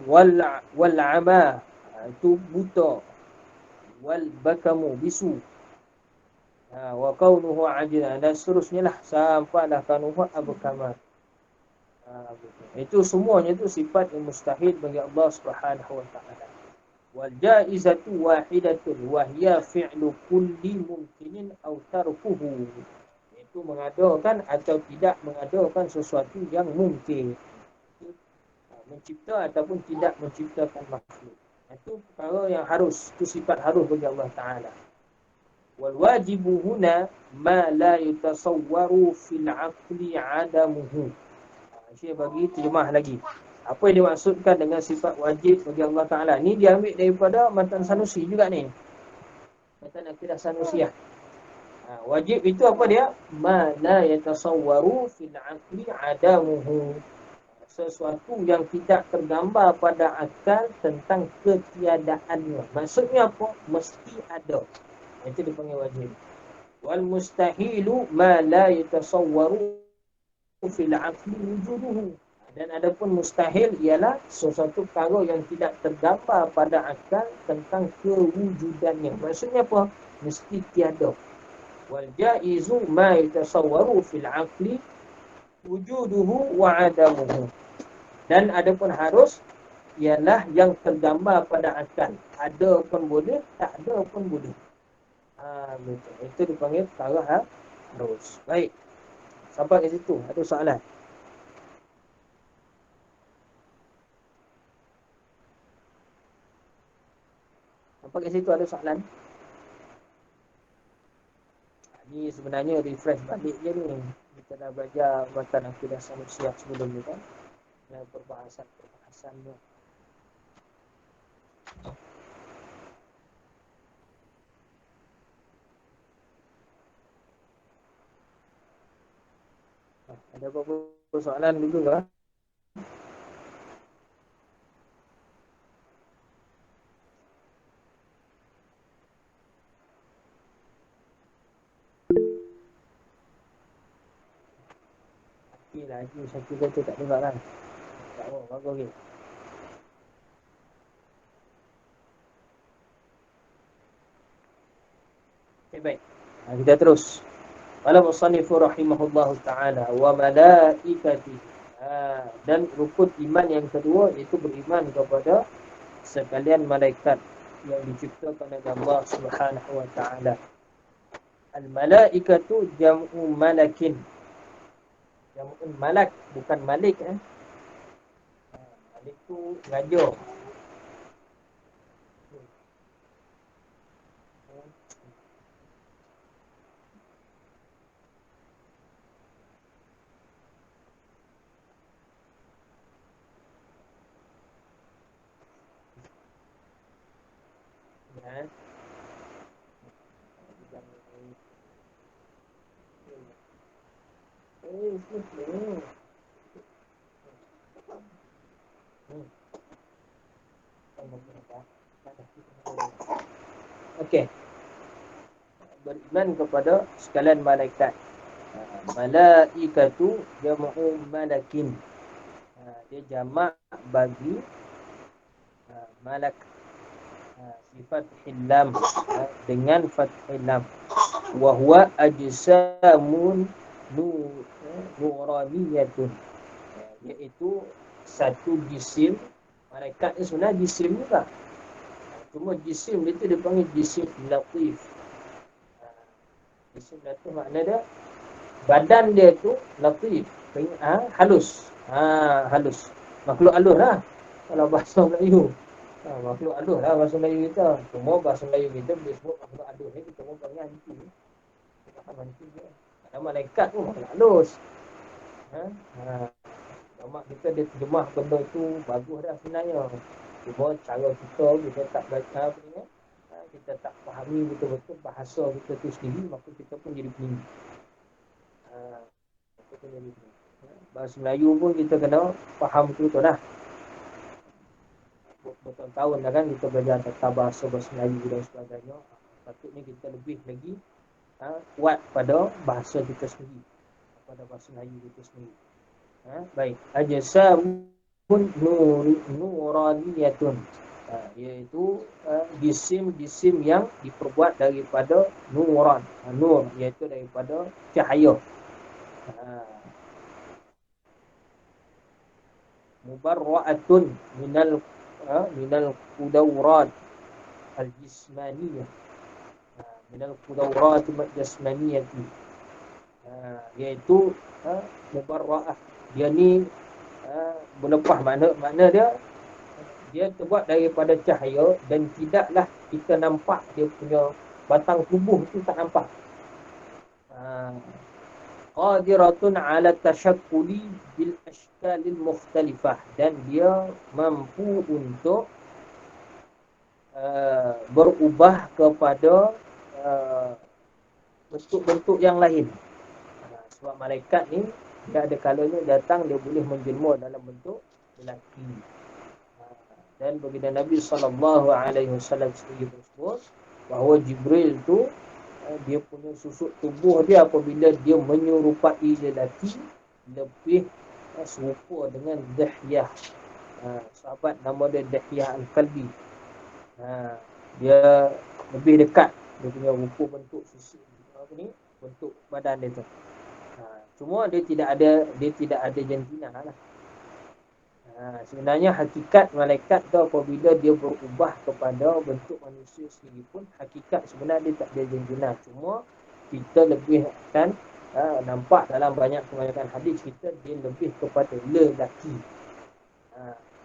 Wal ama itu buta. Wal bakamu bisu. Wa kaunuhu ajlan dan seterusnya lah sampailah kaunuhu abkama. Itu semuanya itu sifat yang mustahil bagi Allah Subhanahu wa taala. Wal jaizatu wahidatun wa hiya fi'lu kulli mumkinin aw tarkuhu. Itu mengadakan atau tidak mengadakan sesuatu yang mungkin. Mencipta ataupun tidak menciptakan makhluk. Itu perkara yang harus, itu sifat harus bagi Allah Ta'ala. Wal wajibu huna ma la yutasawwaru fil aqli adamuhu. Saya bagi terjemah lagi. Apa yang dimaksudkan dengan sifat wajib bagi Allah Ta'ala? Ni diambil daripada Matan Sanusi juga ni. Matan Akidah Sanusiyah. Wajib itu apa dia? Ma la yutasawwaru fil aqli adamuhu. Sesuatu yang tidak tergambar pada akal tentang ketiadaannya. Maksudnya apa? Mesti ada. Itu dipanggil wajib. Wal mustahilu ma la yatasawwaru fil aqli wujuduhu. Dan adapun mustahil ialah sesuatu perkara yang tidak tergambar pada akal tentang kewujudannya. Maksudnya apa? Mesti tiada. Wal jaizu ma yatasawwaru fil aqli wujuduhu wa adamuhu. Dan adapun harus ialah yang tergambar pada akal. Ada pun boleh, tak ada pun boleh. Betul. Itu dipanggil perkara harus. Baik. Sampai ke situ. Ada soalan? Sampai ke situ ada soalan? Ni sebenarnya refresh balik je ni. Kita dah belajar Matan Akidah Sanusiyah sebelum ni kan. Dan perbahasan-perbahasannya. Ada apa-apa soalan dulu ke? Okey lagi satu kata tak dengar kan? Tak apa, bagus okey. Okay, baik. Kita terus. Qala musannifu rahimahullahu ta'ala wa malaikatihi. Dan rukun iman yang kedua iaitu beriman kepada sekalian malaikat yang diciptakan oleh Allah Subhanahu wa ta'ala. Al-malaikatu jam'u malakin. Jam'u malak, bukan malik. Malik tu raja. Okey. Beriman kepada sekalian malaikat. Malaikatu jam'u malakin. Dia jamak bagi malak. Sifat hilam dengan fathil lam. Wa huwa ajsamun nuraniyatun. Iaitu satu jisim. Malaikat ni sebenarnya jisim juga. Cuma jisim itu dipanggil jisim latif. Jisim latif makna dia badan dia tu latif, halus. Halus. Makhluk halus lah kalau bahasa Melayu. Makhluk halus lah bahasa Melayu kita. Semua bahasa Melayu kita boleh sebut makhluk halus ni, kita pun panggil hantu. Faham hantu je. Ada malaikat pun makhluk halus. Ulama kita dia terjemah benda tu bagus dah sebenarnya. Cuma cara kita tak baca apa ni, kita tak fahami betul-betul bahasa kita tu sendiri, maka kita pun jadi pening. Bahasa Melayu pun kita kena faham betul-betul dah. Bertahun-tahun dah kan kita belajar tentang bahasa Melayu dan sebagainya. Patutnya kita lebih lagi kuat pada bahasa kita sendiri, pada bahasa Melayu kita sendiri. Baik. Ajsamun nuraniyatun, iaitu jisim-jisim yang diperbuat daripada nuran. Nur iaitu daripada cahaya. Mubarra'atun minal qudawrat al-jismaniyah. Minal qudawrat al-jismaniyah, iaitu mubarra'ah. Dia ni berlepas, makna dia terbuat daripada cahaya dan tidaklah kita nampak dia punya batang tubuh tu, tak nampak. Qadiratun ala tashakkuli bil ashkalil mukhtalifah, dan dia mampu untuk berubah kepada bentuk-bentuk yang lain. Sebab malaikat ni dia ada kalanya datang, dia boleh menjelma dalam bentuk lelaki. Dan baginda Nabi SAW sendiri bersebut bahawa Jibril tu dia punya susuk tubuh dia apabila dia menyerupai lelaki lebih serupa dengan Dihyah. Sahabat nama dia Dihyah Al-Kalbi. Dia lebih dekat, dia punya rupa bentuk susuk bentuk badan dia tu. Cuma dia tidak ada jantina lah. Sebenarnya hakikat malaikat tu apabila dia berubah kepada bentuk manusia sendiri pun, hakikat sebenarnya dia tak ada jantina. Cuma kita lebih akan nampak dalam banyak kebanyakan hadis kita, dia lebih kepada lelaki.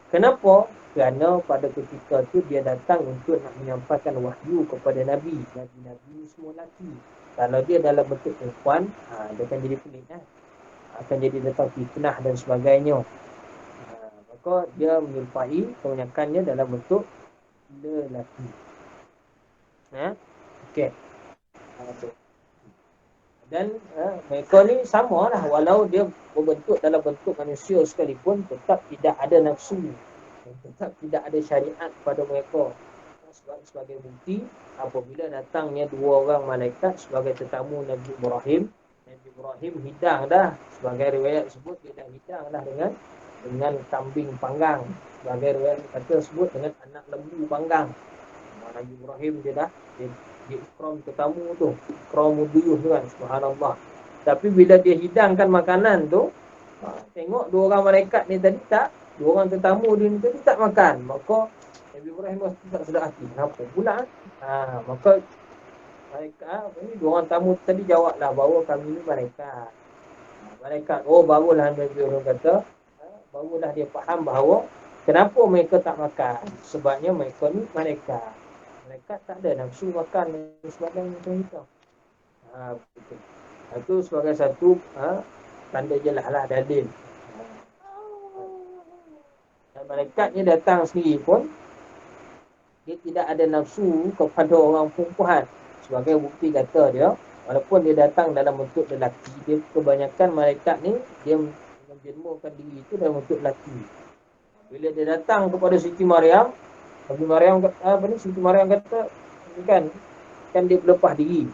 Kenapa? Kerana pada ketika tu dia datang untuk nak menyampaikan wahyu kepada Nabi. Nabi semua lelaki. Kalau dia dalam bentuk perempuan, dia akan jadi pelik kan? Akan jadi datang fitnah dan sebagainya. Maka dia menyerupai, kebanyakannya dalam bentuk lelaki. Okey. Dan mereka ni sama lah, walau dia berbentuk dalam bentuk manusia sekalipun, tetap tidak ada nafsu, tetap tidak ada syariat pada mereka. Sebagai bukti, apabila datangnya dua orang malaikat sebagai tetamu Nabi Ibrahim, Nabi Ibrahim hidang dah, sebagai riwayat sebut dia dah hidang dah dengan kambing panggang, sebagai riwayat kata sebut dengan anak lembu panggang. Nabi Ibrahim dia dah dia ikram tetamu tu, ikram duyuh tu kan, subhanallah. Tapi bila dia hidangkan makanan tu, tengok dua orang malaikat ni tadi tak, dua orang tetamu dia ni tadi tak makan, maka Nabi Ibrahim tak sedar hati. Kenapa pula? Maka malaikat ni, dua orang tamu tadi jawablah bahawa kami ni malaikat. Malaikat, barulah Nabi Ibrahim kata, barulah dia faham bahawa kenapa mereka tak makan. Sebabnya mereka ni malaikat. Malaikat tak ada nafsu makan dan sebagainya macam kita. Betul. Itu sebagai satu tanda jelas lah, dalil. Dan malaikat ni datang sendiri pun, dia tidak ada nafsu kepada orang perempuan. Sebagai bukti kata dia, walaupun dia datang dalam bentuk lelaki, dia kebanyakan malaikat ni dia menjelmakan diri itu dalam bentuk lelaki. Bila dia datang kepada Siti Maryam, Nabi Maryam Siti Maryam kata kan dia berlepas diri.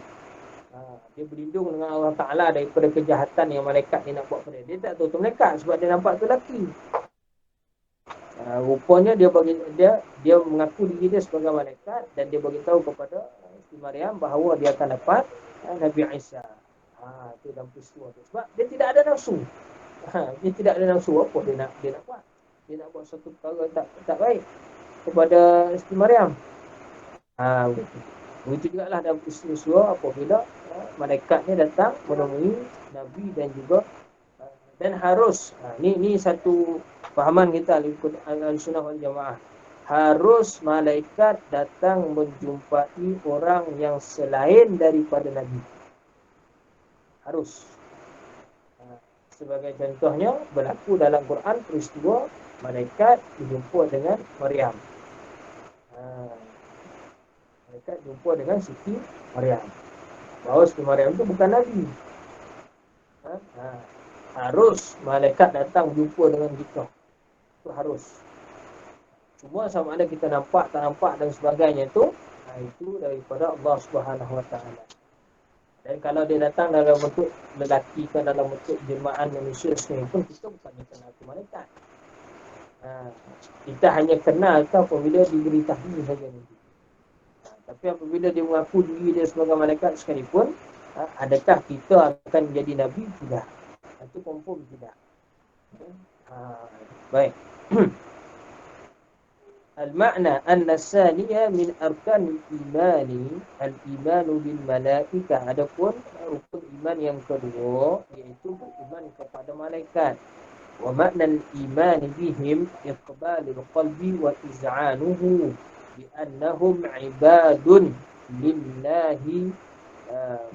Dia berlindung dengan Allah Ta'ala daripada kejahatan yang malaikat ni nak buat pada dia. Dia tak tahu tu malaikat sebab dia nampak tu lelaki. Rupanya dia mengaku diri dia sebagai malaikat, dan dia beritahu kepada Siti Maryam bahawa dia akan dapat Nabi Isa. Itu dalam peristiwa tu. Sebab dia tidak ada nafsu. Dia tidak ada nafsu. Apa dia nak buat? Dia nak buat satu perkara tak baik kepada Siti Maryam. Begitu juga lah dalam peristiwa apabila malaikat ni datang menemui Nabi dan juga dan harus ni satu fahaman kita Ahlussunnah wal Jamaah. Harus malaikat datang menjumpai orang yang selain daripada Nabi. Harus. Sebagai contohnya berlaku dalam Quran peristiwa malaikat berjumpa dengan Maryam. Malaikat jumpa dengan Siti Maryam. Bahawa Siti Maryam itu bukan Nabi. Harus malaikat datang jumpa dengan kita. Itu harus. Cuma sama ada kita nampak, tak nampak dan sebagainya itu daripada Allah Subhanahu Wa Taala. Dan kalau dia datang dalam bentuk lelaki ke dalam bentuk jelmaan manusia sendiri pun kita bukannya kenal ke malaikat. Kita hanya kenal ke apabila diberitahu saja nanti. Tapi apabila dia mengaku diri dia sebagai malaikat sekalipun, adakah kita akan menjadi Nabi? Tidak. Itu confirm tidak. Baik. Al-makna anna saniya min arkanil imani al-imanu bil malaikah. Adapun rukun iman yang kedua iaitu beriman kepada malaikat. Wa makna al-iman bihim iqbalul qalbi wa iz'anuhu bi annahum ibadun lillahi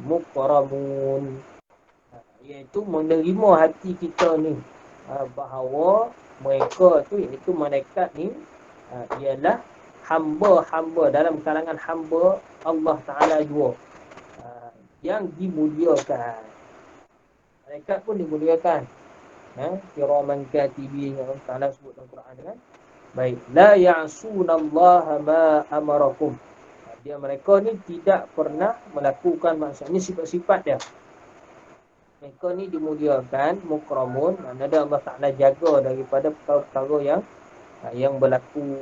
mukramun. Iaitu menerima hati kita ni bahawa mereka tu iaitu malaikat ni ialah hamba-hamba dalam kalangan hamba Allah Ta'ala juga yang dimuliakan. Malaikat pun dimuliakan. Kiraman katibin yang Allah Ta'ala sebut dalam Quran kan. Baik. La ya'sunallaha ma amarakum. Dia mereka ni tidak pernah melakukan maksudnya sifat-sifat dia. Mereka ni dimuliakan, mukramun. Maknanya Allah Ta'ala jaga daripada perkara-perkara yang berlaku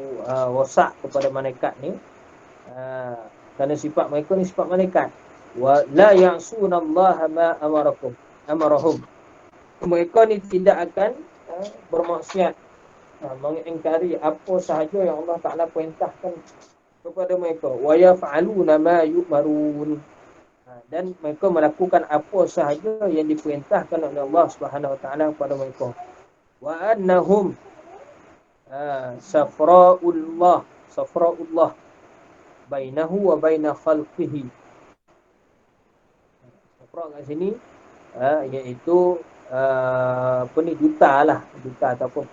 rosak kepada malaikat ni, kerana sifat mereka ni sifat malaikat. Wa la ya'sunallaha ma amarahum. Mereka ni tidak akan bermaksiat, mengingkari apa sahaja yang Allah Ta'ala perintahkan kepada mereka. Wa yaf'aluna ma yu'marun. Dan mereka melakukan apa sahaja yang diperintahkan oleh Allah Subhanahu Wa Ta'ala kepada mereka. Wa annahum safra'ullah bainahu wa baina khalqihi. Safra' kat sini iaitu duta ataupun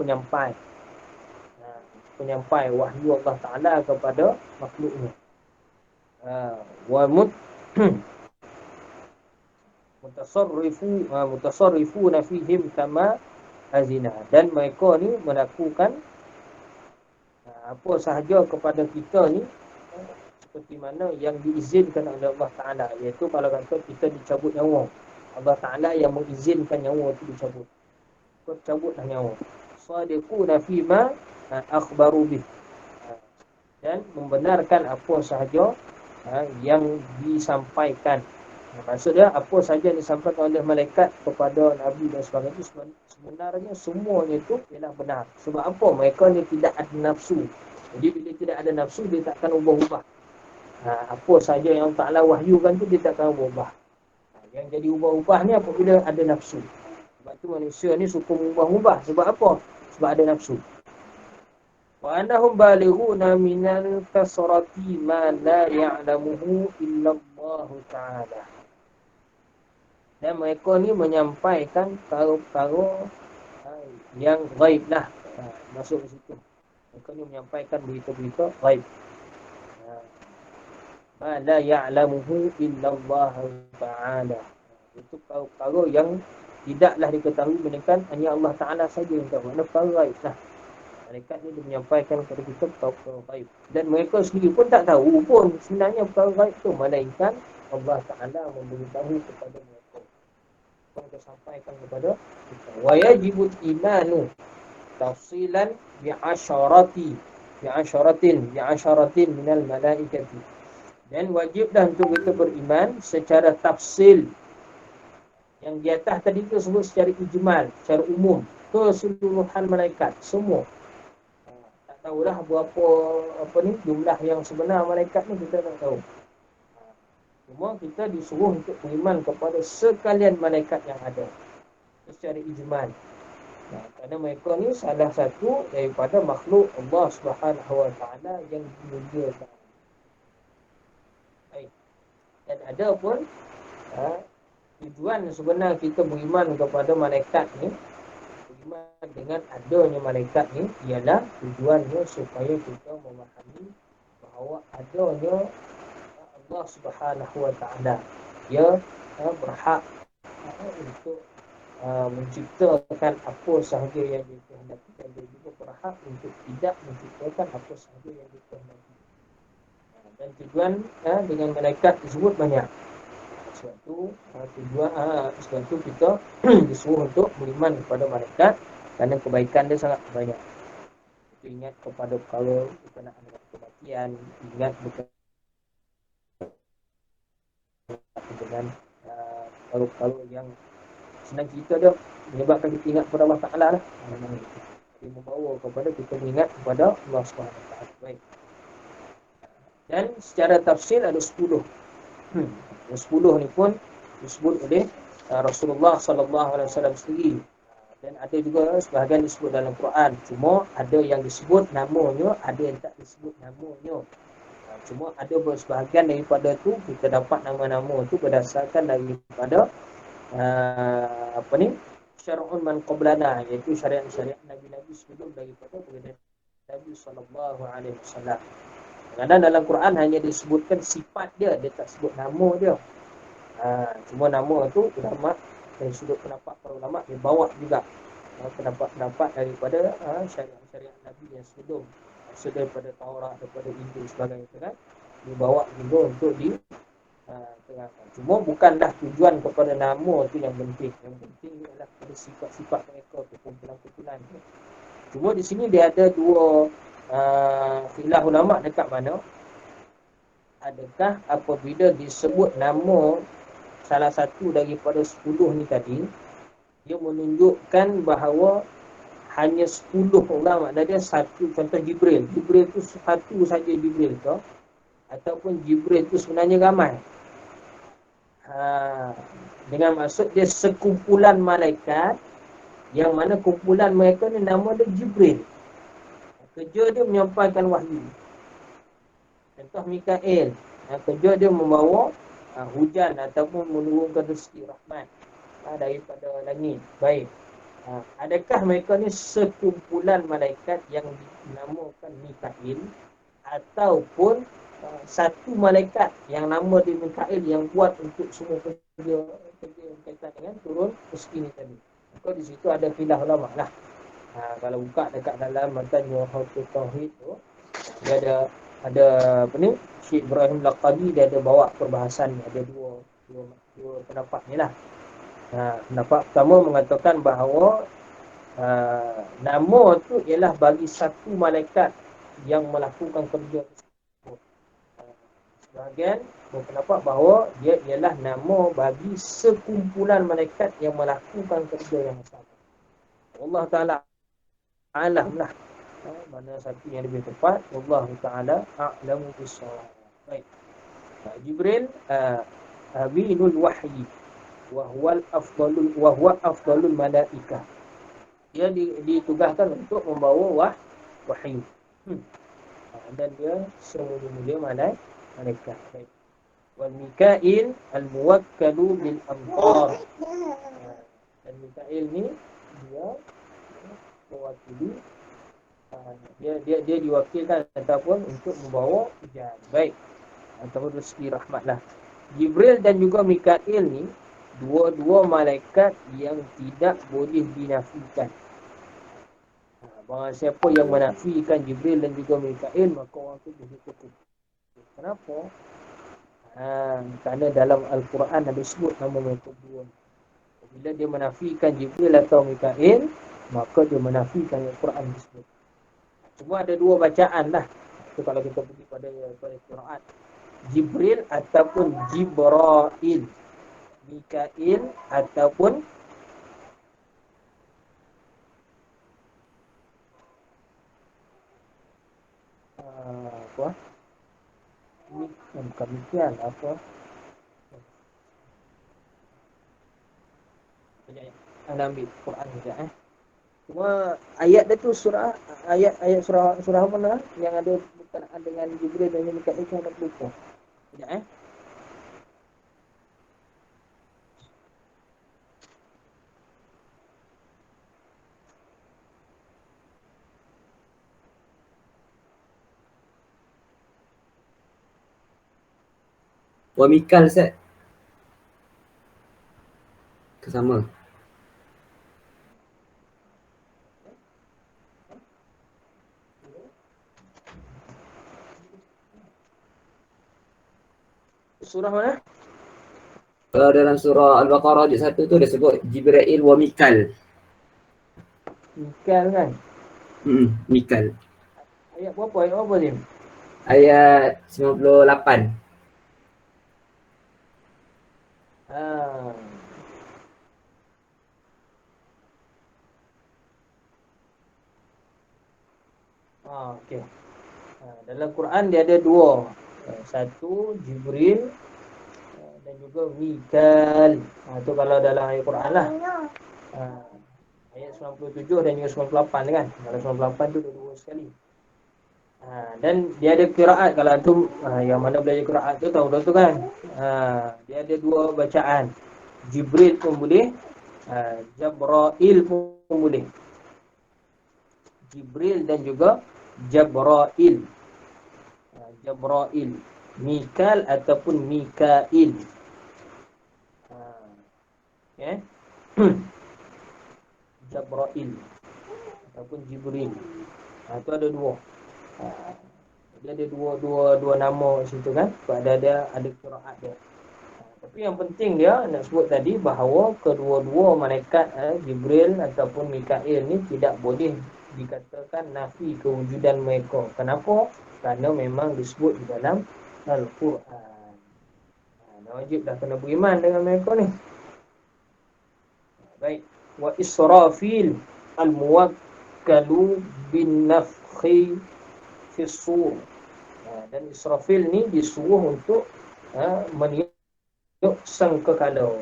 penyampai wahyu Allah Ta'ala kepada makhluknya. Wa mutasarrifuna fihim kama azina. Dan mereka ni melakukan apa sahaja kepada kita ni seperti mana yang diizinkan oleh Allah Ta'ala. Iaitu kalau kata kita dicabut nyawa, Allah Ta'ala yang mengizinkan nyawa itu dicabut. Kau cabutlah nyawa. Sadiquna fima akhbaru bih. Dan membenarkan apa sahaja yang disampaikan. Maksudnya apa sahaja yang disampaikan oleh malaikat kepada Nabi dan sebagainya itu sebenarnya semuanya itu ialah benar. Sebab apa? Mereka ni tidak ada nafsu. Jadi bila tidak ada nafsu, dia takkan ubah-ubah. Apa sahaja yang Allah Ta'ala wahyukan tu dia takkan ubah-ubah. Yang jadi ubah-ubah ni apabila ada nafsu. Sebab tu manusia ni suka ubah-ubah. Sebab apa? Sebab ada nafsu. Wa annahum balighuna minal kasrati ma la ya'lamuhu illa Allah Ta'ala. Dan mereka ni menyampaikan perkara-perkara yang ghaib lah. Masuk ke situ. Mereka ni menyampaikan berita-berita ghaib. Ma la ya'lamuhu illa Allah Ta'ala. Itu perkara yang tidaklah diketahui melainkan hanya Allah Ta'ala saja yang tahu. Mana perkara ghaib lah. Malaikat ni dia menyampaikan kepada kita perkara ghaib. Dan mereka sendiri pun tak tahu pun sebenarnya perkara ghaib tu. Melainkan Allah Ta'ala memberitahu kepada mereka. Kita sampaikan kepada kita. Wa yajibul imanu tafsilan bi'asyaratin minal malaikati. Dan wajib dah untuk kita beriman secara tafsil. Yang di atas tadi tu sebut secara ijmal, secara umum, keseluruhan malaikat semua. Tak tahulah berapa jumlah yang sebenar malaikat ni kita tak tahu. Cuma kita disuruh untuk beriman kepada sekalian malaikat yang ada secara ijmal. Kerana mereka ni salah satu daripada makhluk Allah Subhanahu Wa Taala yang dimuliakan. Baik. Dan ada pun tujuan sebenar kita beriman kepada malaikat ni, beriman dengan adanya malaikat ni ialah tujuannya supaya kita memahami bahawa adanya Allah Subhanahu Wa Taala. Dia berhak untuk menciptakan apa sahaja yang dikehendaki, dan dia juga berhak untuk tidak menciptakan apa sahaja yang dikehendaki. Dan tujuan dengan malaikat tersebut banyak. Sebab tu kita disuruh untuk beriman kepada malaikat kerana kebaikan dia sangat banyak. Kita ingat kepada perkara berkenaan dengan kematian, ingat berkenaan dengan perkara yang senang cerita dia menyebabkan kita ingat kepada Allah Ta'ala lah. Dia membawa kepada kita mengingat kepada Allah Subhanahu Wa Ta'ala. Baik. Dan secara tafsir ada 10. 10 ni pun disebut oleh Rasulullah sallallahu alaihi wasallam sendiri. Dan ada juga sebahagian disebut dalam Quran. Cuma ada yang disebut namanya, ada yang tak disebut namanya. Cuma ada sebahagian daripada tu kita dapat nama-nama tu berdasarkan daripada syar'un man qablana, iaitu syariat-syariat Nabi-Nabi sebelum daripada Nabi sallallahu alaihi wasallam. Kadang dalam Quran hanya disebutkan sifat dia tak sebut nama dia. Cuma nama tu ulama dari sudut pendapat para ulama dia bawa juga pendapat-pendapat daripada syariat-syariat Nabi yang sebelum, maksud daripada Taurat, daripada Injil sebagainya kan, dibawa juga untuk terangkan. Cuma bukanlah tujuan kepada nama tu yang penting. Yang penting ialah pada sifat-sifat mereka, kumpulan-kumpulan. Cuma di sini dia ada dua khilaf ulama dekat mana adakah apabila disebut nama salah satu daripada 10 ni tadi, dia menunjukkan bahawa hanya 10 orang, maknanya dia satu. Contoh Jibril tu satu saja Jibril ke, ataupun Jibril tu sebenarnya ramai. Dengan maksud dia sekumpulan malaikat yang mana kumpulan mereka ni nama dia Jibril. Kerja dia menyampaikan wahyu. Contoh Mikail, kerja dia membawa hujan ataupun menurunkan rezeki rahmat daripada langit. Baik. Adakah mereka ni sekumpulan malaikat yang dinamakan Mikail, ataupun satu malaikat yang nama dia Mikail yang buat untuk semua kerja berkaitan dengan turun rezeki ni tadi? Maka di situ ada khilaf ulama lah. Kalau buka dekat dalam matan Jawharatul Tauhid tu, dia ada apa ni, Syekh Ibrahim Laqabi dia ada bawa perbahasan ni. Ada dua pendapat ni lah. Pendapat pertama mengatakan bahawa nama tu ialah bagi satu malaikat yang melakukan kerja tersebut. Sebahagian berpendapat bahawa dia ialah nama bagi sekumpulan malaikat yang melakukan kerja yang sama. Allah Ta'ala alam lah mana satu yang lebih tepat. Allah Ta'ala a'lamu bis-shawab. Baik. Jibril aminul wahyi wa huwa afdalul malaikah. Dia ditugaskan untuk membawa wahyu. Dan dia semulia malaikat. Baik. Wal Mikail al-muwakkalu bil amtar. Dan Mikail ni dia mewakili, dia diwakilkan ataupun untuk membawa hujan. Baik. Ataupun rezeki rahmatlah. Jibril dan juga Mikail ni dua-dua malaikat yang tidak boleh dinafikan. Barang siapa yang menafikan Jibril dan juga Mikail, maka orang tu boleh kufur. Kenapa? Kerana dalam Al-Quran ada sebut nama mereka dua. Bila dia menafikan Jibril atau Mikail, maka dia menafikan Al-Quran tersebut. Cuma ada dua bacaan lah. Itu kalau kita pergi pada Quran, Jibril ataupun Jibrail, Mikail ataupun bukan Mikail, apa? Anda ambil Quran juga Cuma ayat dia tu ayat surah mana yang ada berkenaan dengan Jibril dan Mikail itu ada lupa. Sekejap Wa Mikal Ustaz. Sama. Surah mana? Kalau dalam surah Al-Baqarah ayat 1 tu dia sebut Jibril wa Mikal. Mikail kan? Mikal. Ayat berapa? Ayat berapa dia? Ayat 98. Ah. Okey. Dalam Quran dia ada dua. Satu Jibril dan juga Mikail. Tu kalau dalam ayat Quran lah. Ayat 97 dan juga 98 kan. Kalau 98 tu dua sekali. Dan dia ada qiraat kalau antum yang mana belajar qiraat tu tahu dah tu kan. Dia ada dua bacaan. Jibril pun boleh, Jabrail pun boleh. Jibril dan juga Jabrail. Jabrail, Mikail ataupun Mikail. Okay. Jabrail ataupun Jibril. Tu ada dua. Dia ada dua nama situ kan. Sebab ada qiraat dia. Tapi yang penting dia nak sebut tadi bahawa kedua-dua malaikat Jibril ataupun Mikail ni tidak boleh dikatakan nafi kewujudan mereka. Kenapa? Kerana memang disebut di dalam Al-Quran. Wajib dah kena beriman dengan mereka ni. Baik. Wa Israfil al-muwakkalu bin nafkhi fi sur. Dan Israfil ni disuruh untuk meniup sangkakala.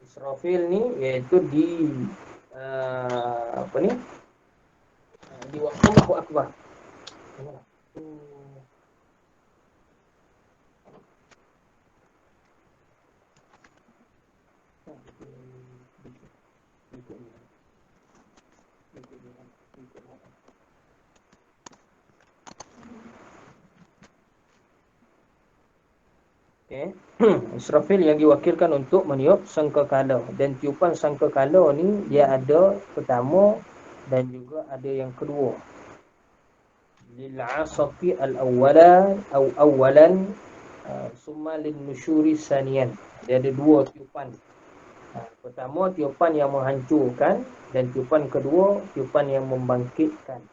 Israfil ni iaitu di apa ni? Di waktu Allahu Akbar. Okay. Israfil yang diwakilkan untuk meniup sangkakala. Dan tiupan sangkakala ni dia ada pertama dan juga ada yang kedua. Lil'asaqi al-awwalan atau awwalan summa lin-nusyuri saniyan. Dia ada dua tiupan. Pertama tiupan yang menghancurkan dan tiupan kedua tiupan yang membangkitkan.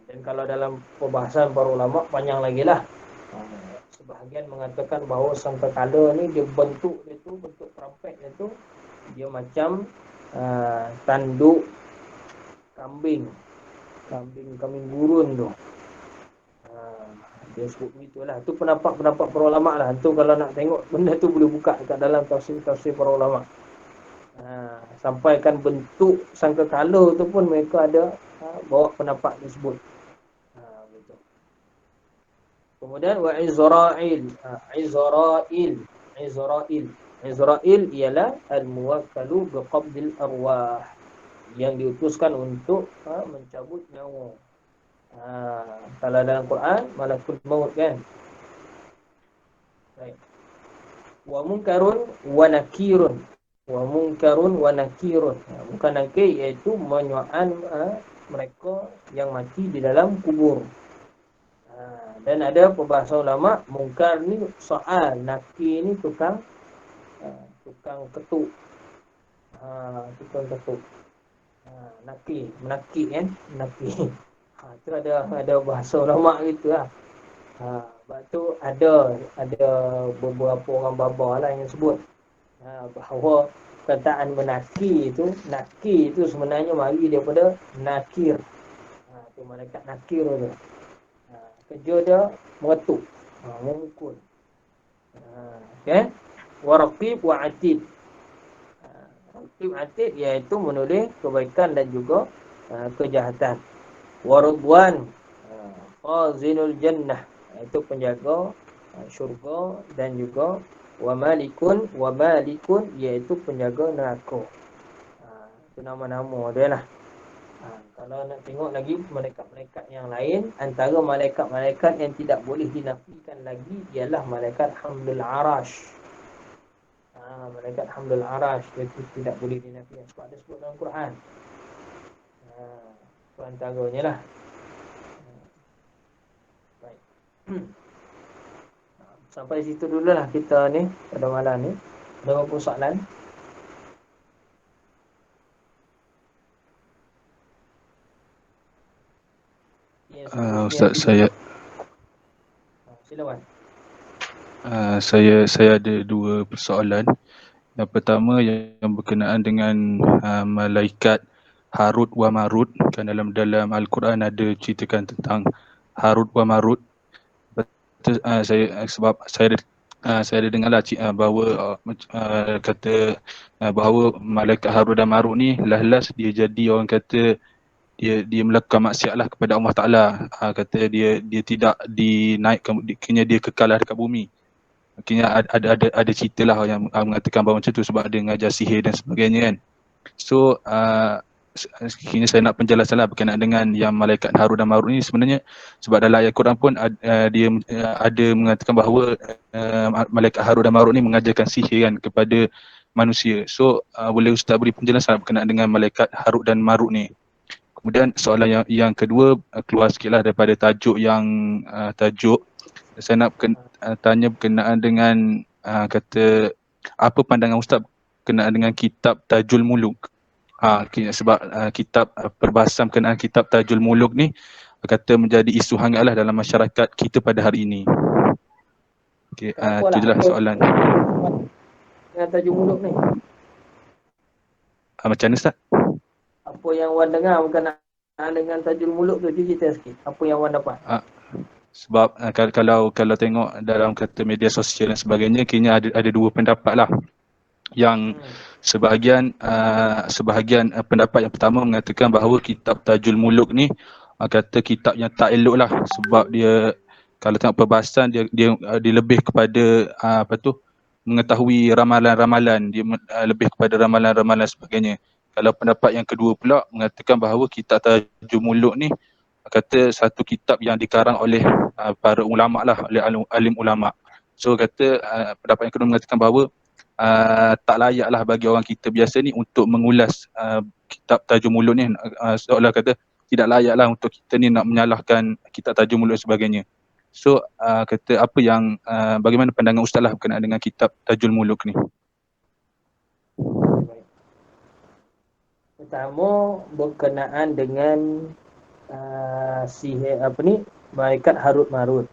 Dan kalau dalam perbahasan para ulama panjang lagi lah. Sebahagian mengatakan bahawa sangkakala ni dia bentuk perampet dia tu dia macam tanduk kambing gurun tu. Dia sebut begitulah. Tu pendapat para ulama lah. Tu kalau nak tengok benda tu boleh buka dekat dalam tafsir para ulama. Sampaikan bentuk sangkakala tu pun mereka ada bawa pendapat tersebut. Kemudian wa Izrail. Izrail ialah al-muwakkalu biqabdil arwah, yang diutuskan untuk mencabut nyawa. Kalau dalam Quran malakul maut kan. Baik. Wa munkarun wa nakirun. Bukan nakir iaitu menyua'an mereka yang mati di dalam kubur. Dan ada perbahasan ulama, mungkar ni soal, nakir ni tukang ketuk. Tukang ketuk. Nakir, menakik kan? Nakir. Itu ada bahasa ulama gitu lah. Sebab tu ada beberapa orang baba lah yang sebut bahawa perkataan menakir itu sebenarnya mari daripada nakir. Tu malaikat nakir tu. Kerja dia meretuk, memukul. Okay? Waraqib wa atid. Raqib atid iaitu menulis kebaikan dan juga kejahatan. Waridwan khazinul jannah, iaitu penjaga syurga, dan juga wa malikun iaitu penjaga neraka. Itu nama-nama dia lah. Kalau nak tengok lagi malaikat-malaikat yang lain, antara malaikat-malaikat yang tidak boleh dinafikan lagi ialah malaikat hamdul arash. Malaikat hamdul arash itu tidak boleh dinafikan sebab ada sebut dalam Quran. Itu antaranya lah. Baik. Sampai situ dulu lah kita ni pada malam ni. Ada apa soalan? Ustaz, saya Silakan. Saya ada dua persoalan. Yang pertama yang berkenaan dengan malaikat Harut wa Marut. Kan dalam Al-Quran ada ceritakan tentang Harut wa Marut. Sebab saya ada dengarlah bahawa kata bahawa malaikat Harut dan Marut ni last dia jadi orang kata dia melakukan maksiat lah kepada Allah Ta'ala. Kata dia tidak dinaikkan, kena dia kekal lah dekat bumi. Akhirnya ada cerita lah yang mengatakan bahawa macam tu sebab dia mengajar sihir dan sebagainya kan. So kini saya nak penjelasan lah berkenaan dengan yang malaikat Harut dan Marut ni. Sebenarnya sebab dalam ayat Quran pun dia ada mengatakan bahawa malaikat Harut dan Marut ni mengajarkan sihir kan kepada manusia. So boleh Ustaz beri penjelasan berkenaan dengan malaikat Harut dan Marut ni. Kemudian soalan yang kedua, keluar sikitlah daripada tajuk yang tajuk. Saya nak tanya berkenaan dengan kata apa pandangan Ustaz berkenaan dengan kitab Tajul Muluk. Sebab kitab perbahasan berkenaan kitab Tajul Muluk ni kata menjadi isu hangatlah dalam masyarakat kita pada hari ini. Okey, itu je lah soalan. Dengan Tajul Muluk ni. Macam mana Ustaz? Apa yang Wan dengar berkenaan dengan Tajul Muluk tu, cerita sikit. Apa yang Wan dapat? Sebab kalau tengok dalam kata media sosial dan sebagainya, kini ada dua pendapat lah. Yang sebahagian pendapat yang pertama mengatakan bahawa kitab Tajul Muluk ni kata kitab yang tak elok lah, sebab dia kalau tengok perbahasan dia lebih kepada mengetahui ramalan-ramalan, dia lebih kepada ramalan-ramalan sebagainya. Kalau pendapat yang kedua pula mengatakan bahawa kitab Tajul Muluk ni kata satu kitab yang dikarang oleh para ulama lah, oleh alim ulama. So kata pendapat yang kedua mengatakan bahawa tak layaklah bagi orang kita biasa ni untuk mengulas kitab Tajul Muluk ni, seolah kata tidak layaklah untuk kita ni nak menyalahkan kitab Tajul Muluk dan sebagainya. So kata apa yang bagaimana pandangan Ustaz lah berkenaan dengan kitab Tajul Muluk ni? Pertama berkenaan dengan sihir malaikat Harut Marut.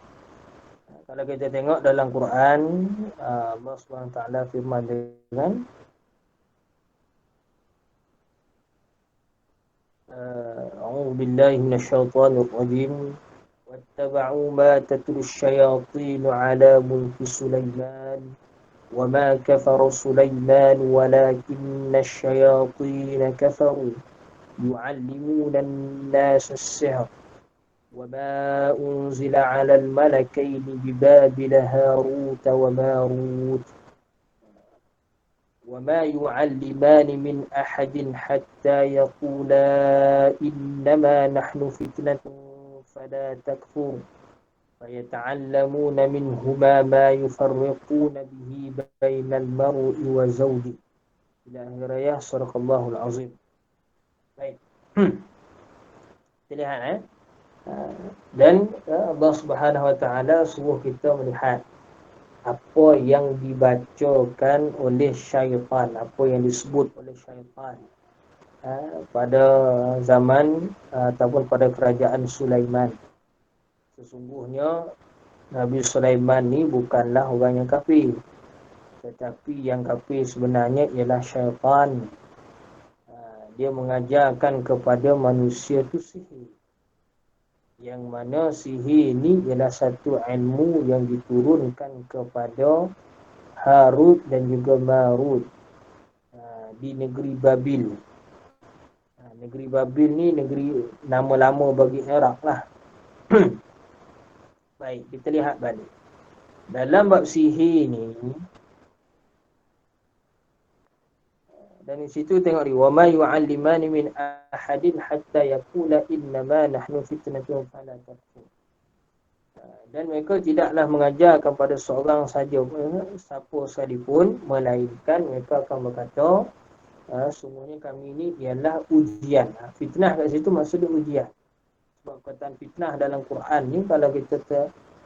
Kalau kita tengok dalam Quran, Allah SWT firman dengan A'udzu billahi minasyaitonir rajim. Wattaba'u ma tatlu asyayatin 'ala mulki Sulaiman wa ma kafara Sulaiman walakinna asyayatin kafaru yu'allimuna an-nasa as-sihr وما أنزل على الملكين ببابل هاروت وماروت وما يعلمان من أحد حتى يقولا إنما نحن فتنة فلا تكفر فيتعلمون منهما ما يفرقون به بين المرء وزوجه إلى آخر آية. صدق الله العظيم. Baik. Terlihat dan Allah Subhanahu Wa Taala suruh kita melihat apa yang dibacakan oleh syaitan, apa yang disebut oleh syaitan pada zaman ataupun pada kerajaan Sulaiman. Sesungguhnya Nabi Sulaiman ni bukanlah orang yang kafir. Tetapi yang kafir sebenarnya ialah syaitan. Dia mengajarkan kepada manusia tu sihir. Yang mana sihir ni ialah satu ilmu yang diturunkan kepada Harut dan juga Marut di negeri Babil. Negeri Babil ni negeri nama lama bagi Iraq lah. Baik, kita lihat balik. Dalam bab sihir ni, dan di situ tengok ni, wa ma yu'allimani min ahadin hatta yaqula innama nahnu fitnatun fala takfur. Dan mereka tidaklah mengajarkan pada seorang saja siapa sekalipun, melainkan mereka akan berkata, sungguhnya kami ini ialah ujian. Fitnah kat situ maksudnya ujian. Sebab perkataan fitnah dalam Quran ni, kalau kita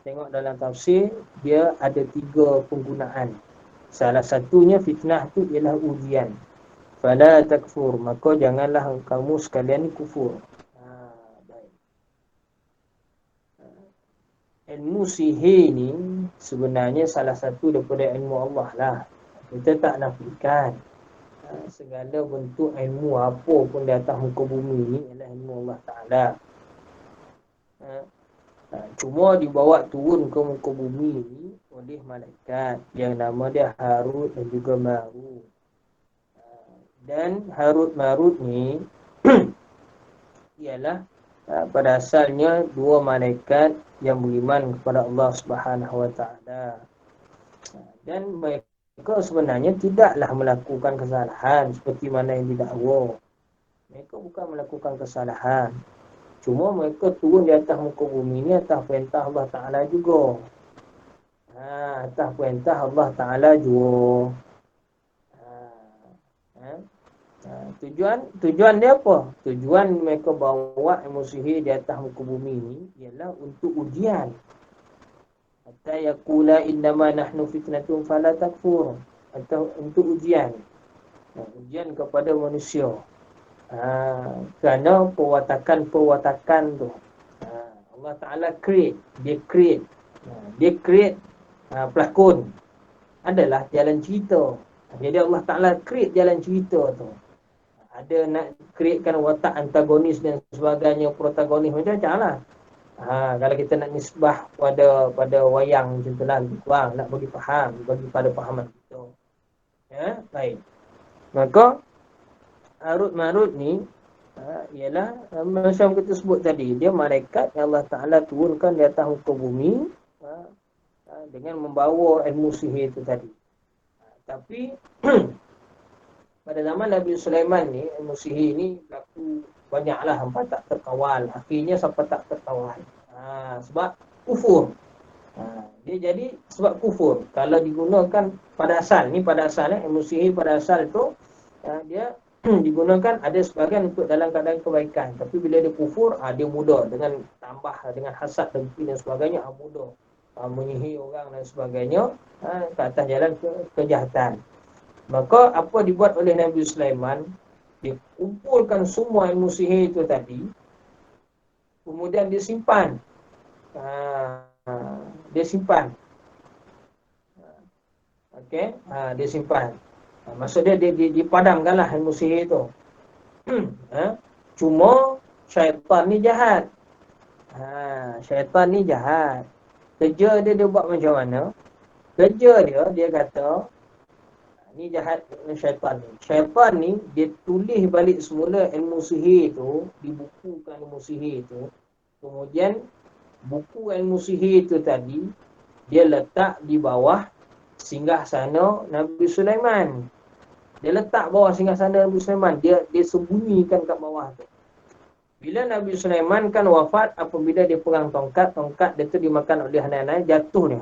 tengok dalam tafsir, dia ada 3 penggunaan. Salah satunya fitnah tu ialah ujian. Fala takfur, maka janganlah kamu sekalian ni kufur. Baik. Ilmu sihir ni sebenarnya salah satu daripada ilmu Allah lah. Kita tak nafikan segala bentuk ilmu apa pun di atas muka bumi ni ialah ilmu Allah Ta'ala. Cuma dibawa turun ke muka bumi ni oleh malaikat yang nama dia Harut dan juga Marut. Dan Harut Marut ni ialah pada asalnya 2 malaikat yang beriman kepada Allah Subhanahu Wa Taala. Dan mereka sebenarnya tidaklah melakukan kesalahan seperti mana yang didakwa. Mereka bukan melakukan kesalahan. Cuma mereka turun di atas muka bumi ni atas perintah Allah Ta'ala juga. Atas perintah Allah Ta'ala juga. Tujuan dia apa? Tujuan mereka bawa ilmu sihir di atas muka bumi ni ialah untuk ujian. Hatta yaqula innama nahnu fitnatun fala takfur. Atau untuk ujian. Ujian kepada manusia. Kerana perwatakan tu Allah Ta'ala create. Dia create pelakon. Adalah jalan cerita. Jadi Allah Ta'ala create jalan cerita tu. Ada nak createkan watak antagonis dan sebagainya, protagonis macam-macam lah. Kalau kita nak nisbah pada wayang macam tu lah, kurang nak bagi faham, bagi pada fahaman kita. Baik. Maka Harut Marut ni ialah macam kita sebut tadi, dia malaikat yang Allah Ta'ala turunkan di atas muka bumi dengan membawa ilmu sihir itu tadi. Tapi pada zaman Nabi Sulaiman ni, ilmu sihir ni berlaku banyaklah, sampai tak terkawal. Akhirnya sampai tak terkawal. Sebab kufur. Dia jadi sebab kufur. Kalau digunakan pada asal, ni pada asal ilmu sihir pada asal tu dia digunakan ada sebahagian untuk dalam keadaan kebaikan. Tapi bila dia kufur, dia mudah dengan tambah dengan hasad, dengki dan sebagainya, mudah menyihir orang dan sebagainya ke atas jalan kejahatan. Maka apa dibuat oleh Nabi Sulaiman, dia kumpulkan semua ilmu sihir itu tadi, kemudian dia simpan. Dia simpan. Okey, dia simpan. Maksudnya dia dipadamkanlah ilmu sihir itu. Cuma syaitan ni jahat. Syaitan ni jahat. Kerja dia buat macam mana? Kerja dia kata, ni jahat syaitan ni. Syaitan ni dia tulis balik semula ilmu sihir tu, dibukukan ilmu sihir tu. Kemudian buku ilmu sihir tu tadi dia letak di bawah singgasana Nabi Sulaiman. Dia letak bawah singgasana Nabi Sulaiman. Dia sembunyikan kat bawah tu. Bila Nabi Sulaiman kan wafat, apabila dia pegang tongkat dia tu dimakan oleh anak-anak, jatuh dia.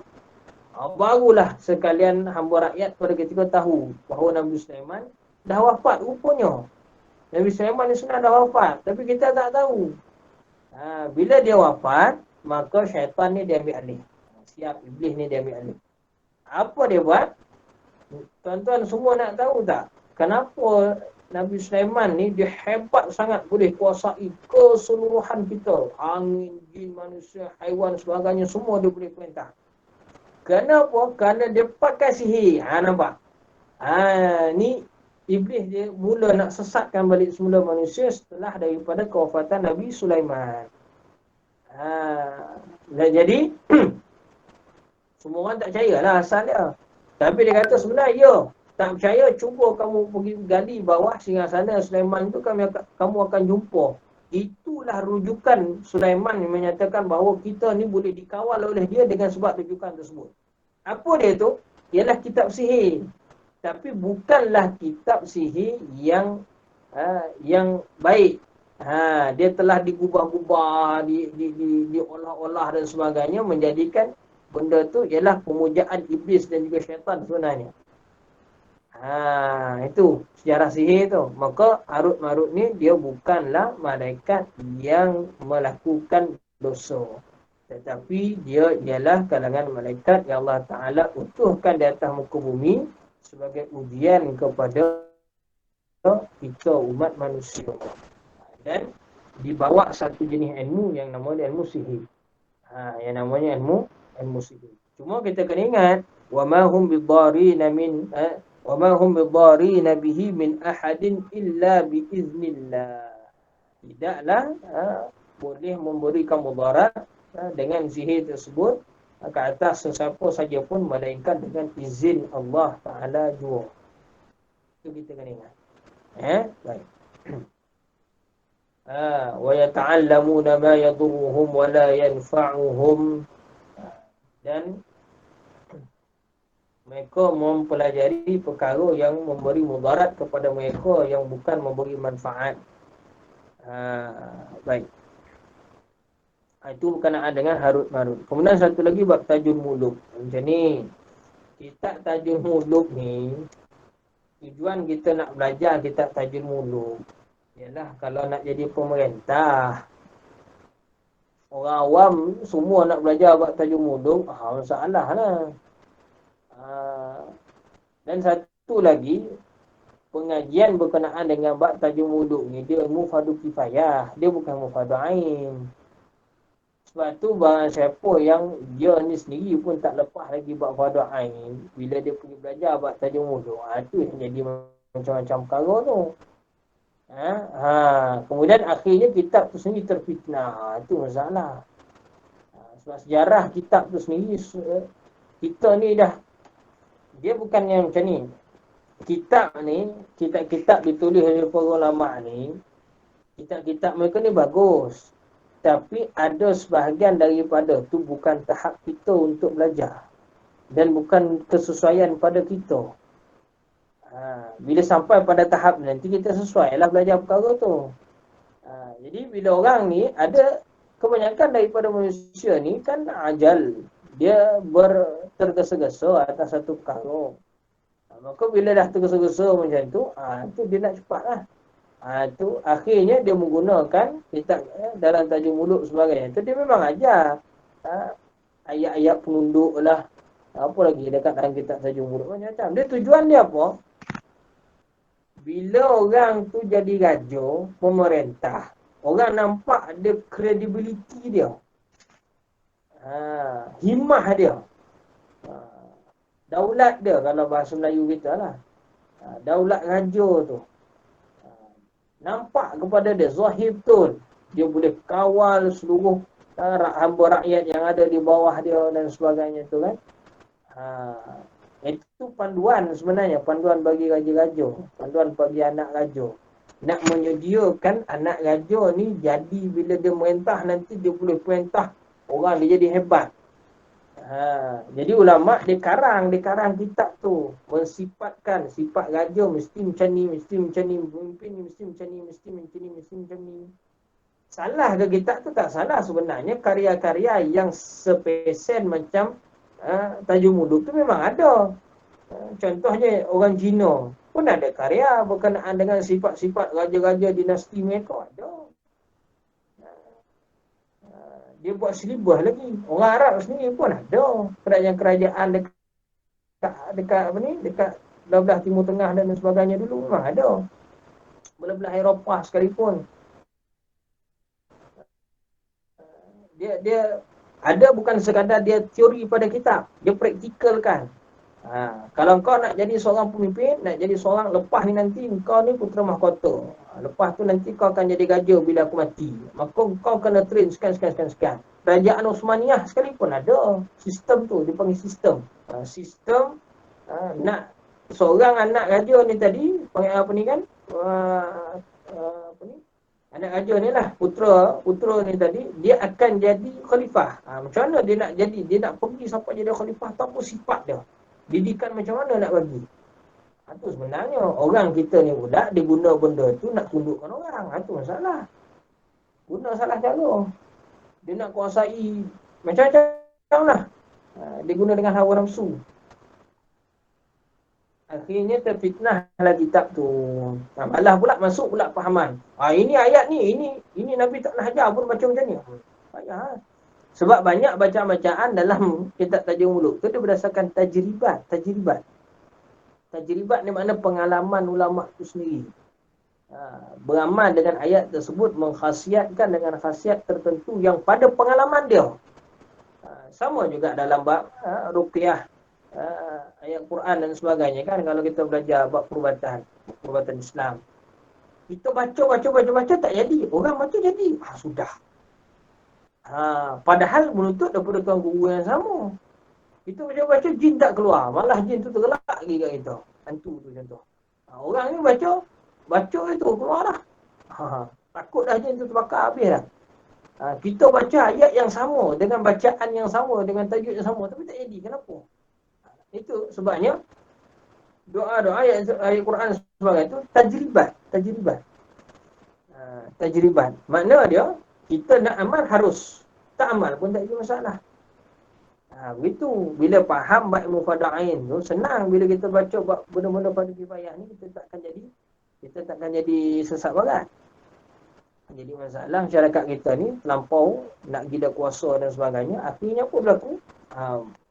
Barulah sekalian hamba rakyat pada ketika tahu bahawa Nabi Sulaiman dah wafat rupanya. Nabi Sulaiman ni sebenarnya dah wafat, tapi kita tak tahu. Bila dia wafat, maka syaitan ni dia ambil alih. Siap, iblis ni dia ambil alih. Apa dia buat? Tuan-tuan semua nak tahu tak? Kenapa Nabi Sulaiman ni dia hebat sangat, boleh kuasai keseluruhan kita. Angin, jin, manusia, haiwan, sebagainya semua dia boleh perintah. Kenapa? Kerana dia pakai sihir. Nampak? Ni Iblis dia mula nak sesatkan balik semula manusia setelah daripada kewafatan Nabi Sulaiman. Jadi semua orang tak percayalah asal dia. Tapi dia kata sebenarnya ya, tak percaya, cuba kamu pergi gali bawah singgasana Sulaiman tu, kamu akan jumpa. Itulah rujukan Sulaiman yang menyatakan bahawa kita ni boleh dikawal oleh dia dengan sebab rujukan tersebut. Apa dia tu? Ialah kitab sihir. Tapi bukanlah kitab sihir yang baik. Dia telah digubah-gubah, diolah-olah dan sebagainya, menjadikan benda tu ialah pemujaan iblis dan juga syaitan sebenarnya. Itu sejarah sihir tu. Maka Harut-Marut ni dia bukanlah malaikat yang melakukan dosa, tetapi dia ialah kalangan malaikat yang Allah Ta'ala utuhkan di atas muka bumi sebagai ujian kepada kita umat manusia. Dan dibawa satu jenis ilmu yang namanya ilmu sihir. Yang namanya ilmu sihir. Cuma kita kena ingat, wa ma hum bidarrina bihi min ahadin illa biiznillah. Tidaklah boleh memberikan mudarat dengan sihir tersebut ke atas sesiapa saja pun melainkan dengan izin Allah Ta'ala jua. Itu kita kena ingat. Baik. Wa yata'allamuna ma yadurruhum wa la yanfa'uhum. Dan mereka mempelajari perkara yang memberi mudarat kepada mereka yang bukan memberi manfaat. Baik. Itu berkenaan dengan Harut-Marut. Kemudian satu lagi bab Tajul Muluk. Macam ni. Kitab Tajul Muluk ni, tujuan kita nak belajar kitab Tajul Muluk ialah kalau nak jadi pemerintah. Orang awam semua nak belajar bab Tajul Muluk, masalah lah. Dan satu lagi, pengajian berkenaan dengan bab Tajul Muluk ni, dia ilmu fardu kifayah, dia bukan ilmu fardu ain. Sebab tu barang siapa yang dia ni sendiri pun tak lepas lagi bab fardu ain, bila dia pergi belajar bab Tajul Muluk, tu yang jadi macam-macam perkara tu. Kemudian akhirnya kitab tu sendiri terfitnah. Itu masalah. Sebab sejarah kitab tu sendiri, kita ni dah, dia bukan yang macam ni. Kitab ni, kitab-kitab ditulis oleh para ulama ni, kitab-kitab mereka ni bagus. Tapi ada sebahagian daripada tu bukan tahap kita untuk belajar. Dan bukan kesesuaian pada kita. Bila sampai pada tahap nanti kita sesuailah belajar perkara tu. Jadi bila orang ni, ada kebanyakan daripada manusia ni kan ajal. Dia tergesa-gesa atas satu perkara. Maka bila dah tergesa-gesa macam tu, tu dia nak cepat lah. Tu akhirnya dia menggunakan kitab dalam Tajul Muluk sebagainya. Tu dia memang ajar ayat-ayat penunduk lah. Apa lagi dekat dalam kitab Tajul Muluk macam-macam. Dia tujuan dia apa? Bila orang tu jadi raja, pemerintah, orang nampak ada kredibiliti dia. Himmah dia. Daulat dia kalau bahasa Melayu kita lah. Daulat raja tu. Nampak kepada dia, zahir betul. Dia boleh kawal seluruh hamba rakyat yang ada di bawah dia dan sebagainya tu kan. Itu panduan sebenarnya, panduan bagi raja-raja, panduan bagi anak raja. Nak menyediakan anak raja ni jadi bila dia merintah nanti dia boleh perintah orang, dia jadi hebat. Jadi ulama' dia karang kitab tu, mensifatkan sifat raja mesti macam ni, mesti macam ni, pemimpin ni mesti macam ni, mesti macam ni, mesti macam ni. Salah ke kitab tu? Tak salah sebenarnya. Karya-karya yang spesial macam Tajul Muluk tu memang ada. Contohnya orang Cina pun ada karya berkenaan dengan sifat-sifat raja-raja dinasti mereka, ada. Dia buat selibah lagi. Orang Arab sendiri pun ada kerajaan-kerajaan dekat apa ni, dekat belah Timur Tengah dan sebagainya dulu memang ada. belah-belah Eropah sekalipun. Dia ada bukan sekadar dia teori pada kitab, dia praktikalkan. Kalau kau nak jadi seorang pemimpin, nak jadi seorang, lepas ni nanti kau ni putera mahkota. Lepas tu nanti kau akan jadi gajah bila aku mati. Maka kau kena train sekian. Kerajaan Osmaniyah sekalipun ada sistem tu, dipanggil sistem. Sistem nak seorang anak raja ni tadi, panggil apa ni kan? Apa ni? Anak raja ni lah, putera ni tadi, dia akan jadi khalifah. Macam mana dia nak jadi? Dia nak pergi sampai jadi khalifah, tanpa sifat dia. Didikan macam mana nak bagi? Itu sebenarnya orang kita ni budak, dia guna benda tu nak tundukkan orang. Itu masalah. Guna salah cara. Dia nak kuasai macam-macam lah. Dia guna dengan hawa nafsu. Akhirnya terfitnahlah kitab tu. Malah pula masuk pula fahaman. Ini ayat ni, ini Nabi tak nak ajar pun baca macam ni. Payah. Sebab banyak bacaan-bacaan dalam kitab Tajul Muluk tu dia berdasarkan tajribat. Tajribat ni makna pengalaman ulama tu sendiri. Beramal dengan ayat tersebut mengkhasiatkan dengan khasiat tertentu yang pada pengalaman dia. Sama juga dalam bab ruqyah, ayat Quran dan sebagainya kan. Kalau kita belajar bab perubatan Islam, kita baca tak jadi, orang baca jadi, sudah. Padahal menuntut daripada tuan guru yang sama. Kita baca jin tak keluar, malah jin tu tergelak lagi kat kita. Hantu tu contoh. Orang ni baca itu keluar dah. Takut dah jin tu terbakar habis dah. Kita baca ayat yang sama, dengan bacaan yang sama, dengan tajuk yang sama, tapi tak jadi. Kenapa? Itu sebabnya doa-doa ayat Quran sebagainya itu tajribat. Makna dia, kita nak amal harus, tak amal pun tak ada masalah. Begitu. Bila faham bab mufada'in tu senang. Bila kita baca benda-benda pada kifayah ni, kita tak akan jadi sesat barat. Jadi masalah masyarakat kita ni terlampau nak gila kuasa dan sebagainya. Akhirnya apa berlaku?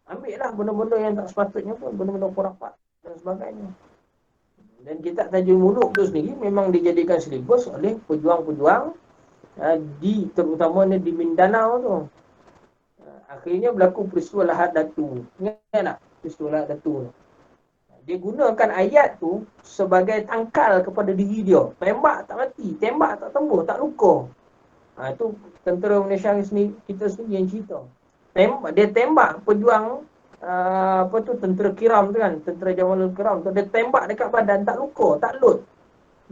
Ambil lah benda-benda yang tak sepatutnya pun, benda-benda khurafat dan sebagainya. Dan kitab Tajul Muluk tu sendiri memang dijadikan silibus oleh pejuang-pejuang terutamanya di Mindanao tu. Akhirnya berlaku peristiwa Lahad Datu. Ingat tak peristiwa Lahad Datu? Dia gunakan ayat tu sebagai tangkal kepada diri dia. Tembak tak mati, tembak tak tembus, tak luka. Itu tentera Malaysia kita sendiri yang cerita. Dia tembak pejuang tentera Kiram tu kan, tentera Jamalul Kiram tu, dia tembak dekat badan tak luka, tak lut.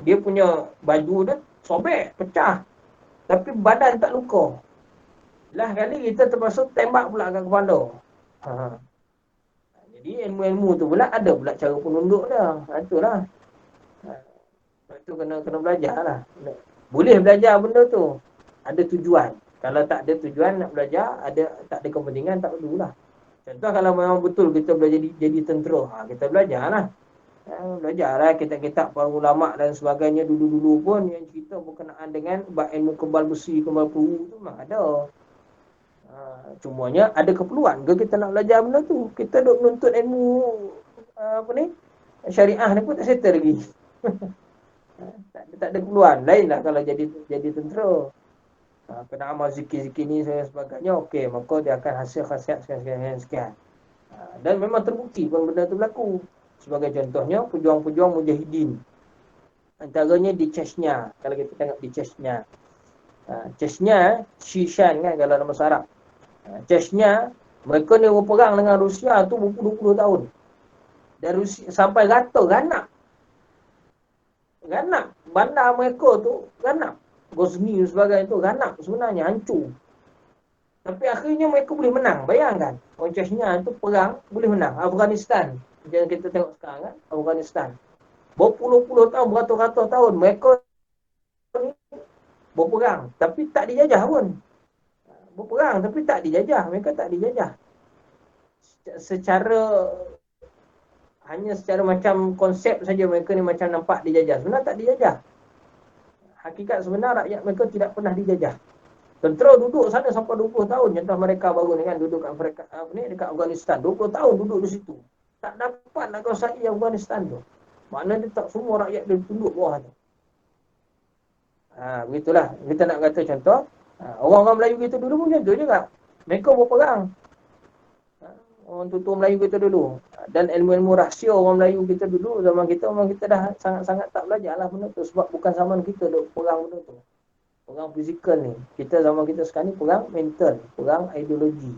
Dia punya baju dia sobek, pecah. Tapi badan tak luka. Lah kali kita terpaksa tembak pula kat kepala. Jadi ilmu-ilmu tu pula ada pula cara penunduk dia. Itulah. Itu kena belajar lah. Boleh belajar benda tu. Ada tujuan. Kalau tak ada tujuan nak belajar, tak ada kepentingan, tak perlulah. Contoh kalau memang betul kita belajar jadi tentera, kita belajarlah. Belajarlah kitab-kitab para ulama' dan sebagainya dulu-dulu pun yang cerita berkenaan dengan ilmu kebal besi, kebal peluru tu memang ada. Cumanya ada keperluan ke kita nak belajar benda tu? Kita duk menuntut ilmu syariah ni pun tak settle lagi. tak ada keperluan. Lainlah kalau jadi tentera. Kena amal zikir-zikir ni dan sebagainya, okey, maka dia akan hasil khasiat sekian. Dan memang terbukti pun benda tu berlaku. Sebagai contohnya, pejuang-pejuang mujahidin. Antaranya di Chechnya. Kalau kita tengok di Chechnya. Chechnya, Shishan kan kalau nama Arab. Chechnya, mereka ni berperang dengan Rusia tu berpuluh-puluh tahun. Dan Rusia sampai rata, ganap. Bandar mereka tu ganap. Gosni dan sebagainya tu ganap sebenarnya, hancur. Tapi akhirnya mereka boleh menang. Bayangkan, orang Chechnya tu perang boleh menang. Afghanistan, jangan kita tengok sekarang kan, Afghanistan. Berpuluh-puluh tahun, beratus-ratus tahun mereka ni berperang, tapi tak dijajah pun. Berperang tapi tak dijajah. Mereka tak dijajah. Hanya secara macam konsep saja mereka ni macam nampak dijajah. Sebenarnya tak dijajah. Hakikat sebenar rakyat mereka tidak pernah dijajah. Tentera duduk sana sampai 20 tahun. Contoh mereka baru ni kan duduk dekat Afghanistan. 20 tahun duduk di situ. Tak dapat nak kuasai Afghanistan tu. Maknanya tak semua rakyat dia tunduk bawah tu. Begitulah. Kita nak kata contoh, orang-orang Melayu kita dulu pun macam tu juga. Mereka berperang. Orang tutur Melayu kita dulu. Dan ilmu-ilmu rahsia orang Melayu kita dulu, zaman kita, orang kita dah sangat-sangat tak belajar lah benda tu. Sebab bukan zaman kita duk perang benda tu. Perang fizikal ni. Kita zaman kita sekarang ni perang mental. Perang ideologi.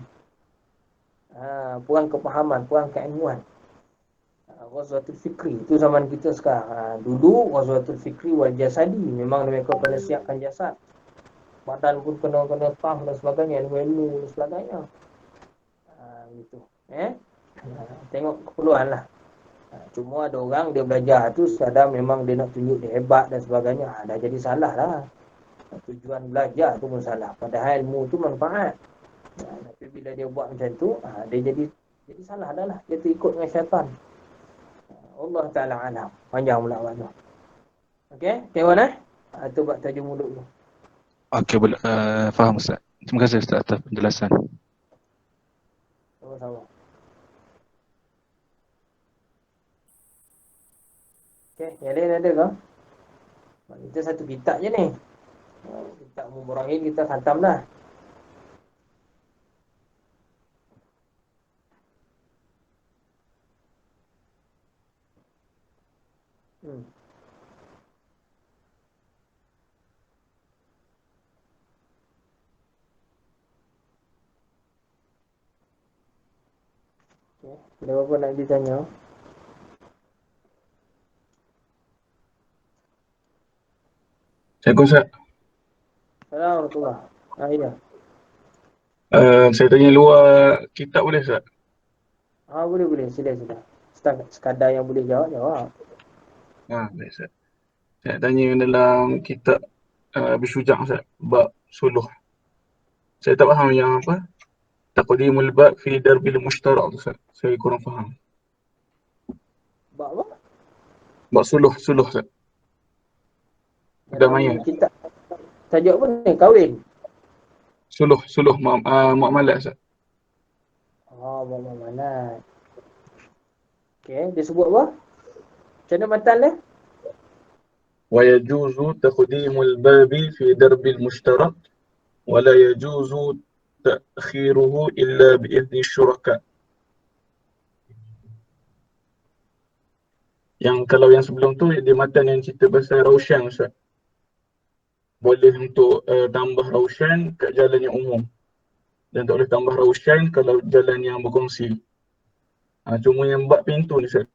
Perang kepahaman, perang keilmuan. Ghazwatul Fikri. Itu zaman kita sekarang. Dulu Ghazwatul Fikri wal jasadi. Memang mereka kena siapkan jasad. Badan pun kena tah dan sebagainya. Ilmu-ilmu dan sebagainya. Gitu. Tengok keperluan lah. Cuma ada orang dia belajar tu sekadar memang dia nak tunjuk dia hebat dan sebagainya. Dah jadi salah lah. Tujuan belajar tu pun salah. Padahal ilmu tu manfaat. Tapi bila dia buat macam tu, dia jadi salah dah lah. Dia terikut dengan syaitan. Allah Ta'ala alam. Panjang pula waktu. Okey, kawan tu buat tajuk mulut tu. Okey, boleh. Faham Ustaz. Terima kasih Ustaz atas penjelasan. Sama-sama. Okey, yang lain ada ke? Kita satu kitab je ni. Kitab Mubarahim kita khatam dah. Ada apa nak ditanya? Assalamualaikum Ustaz. Assalamualaikum. Ya. Saya tanya luar kitab boleh Ustaz? Boleh. Sila. Sekadar yang boleh jawab. Baik Ustaz. Saya tanya dalam kitab Bisyujah Ustaz, bab suluh. Saya tak faham yang apa? Taqdimul bab fi darbil mushtarak Ustaz. Saya kurang faham. Bab apa? Bab suluh Ustaz. Damaian. Kitab tajuk apa ni? Kahwin. Suluh muamalat Ustaz. Muamalat. Okey, dia sebut apa? Macam mana matan dia? Wa yajuzu taqdimul babi fi darbil mushtarak wa la yajuzu ta'khiruhu illa bi idzni syuraka. Yang kalau yang sebelum tu di matan yang cerita pasal Raushan Ustaz. Boleh untuk tambah Raushan kat jalan yang umum. Dan tak boleh tambah Raushan kalau jalan yang berkongsi. Cuma yang bab pintu ni Ustaz.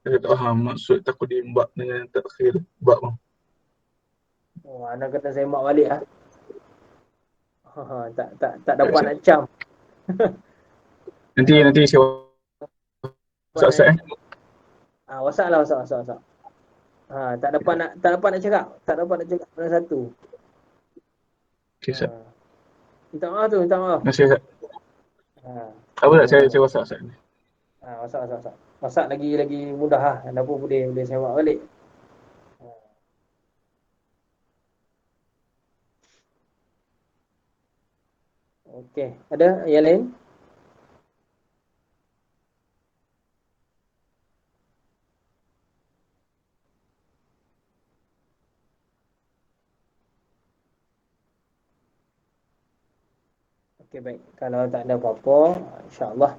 Saya tak faham maksud taqdim bab dengan takhir bab. Anak kata saya mak balik tak dapat nak cam. Nanti saya WhatsApp WhatsApp. Tak dapat nak cakap. Tak dapat nak cakap pada satu. Okey Ustaz. Minta maaf. Terima kasih Ustaz. Apa tak saya WhatsApp Ustaz ni. WhatsApp. WhatsApp lagi mudah Ada pun boleh sewa balik. Okey, ada yang lain? Okey, baik. Kalau tak ada apa-apa, insya-Allah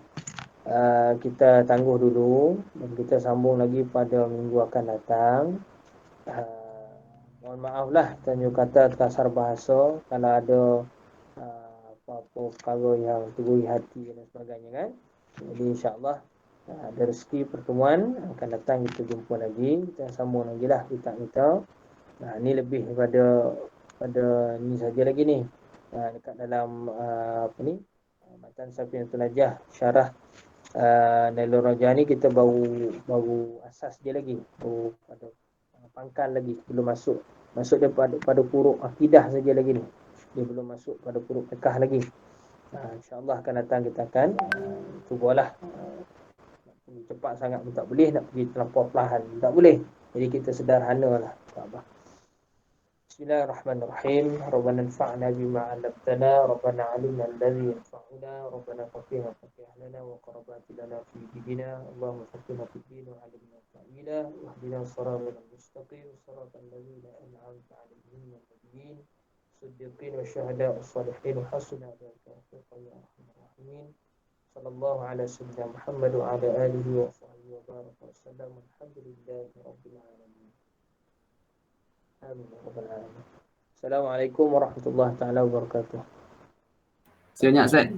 kita tangguh dulu dan kita sambung lagi pada minggu akan datang. Mohon maaflah tanya kata kasar bahasa kalau ada apa-apa perkara yang teguri hati dan sebagainya kan. Jadi insya-Allah ada rezeki pertemuan akan datang kita jumpa lagi, kita sambung lagi lah kita. Ni lebih pada ni saja lagi ni. Dekat dalam matan Safinatul Najah syarah Nailul Rajah ni kita baru asas dia lagi, baru pada pangkal lagi, belum masuk dia pada huruf akidah saja lagi ni. Dia belum masuk pada huruf fiqh lagi. InsyaAllah akan datang kita akan cubalah cepat sangat pun tak boleh, nak pergi terlampau perlahan tak boleh. Jadi kita sederhana lah. Bismillahirrahmanirrahim. Rabbana anfa'na bima 'allamtana, Rabbana 'allimna alladhi yanfa'una, Rabbana faqihna faqih lana wa qarabati lana fi dinina, Allahumma faqihna fid din wa 'allimna ta'wila, wahdina siratal mustaqim, siratal ladzina an'amta 'alaihim ghairil maghdubi 'alaihim siddiqin wa syuhada was-salihin wa hasuna ulaika rafiqa ya arhamar rahimin. Sallallahu ala sayyidina Muhammad wa ala alihi wa sahbihi wa baraka wa sallam. Alhamdulillahi rabbil alamin. Amin ya rabbal alamin. Assalamualaikum warahmatullahi taala wabarakatuh. Sebanyak Ustaz.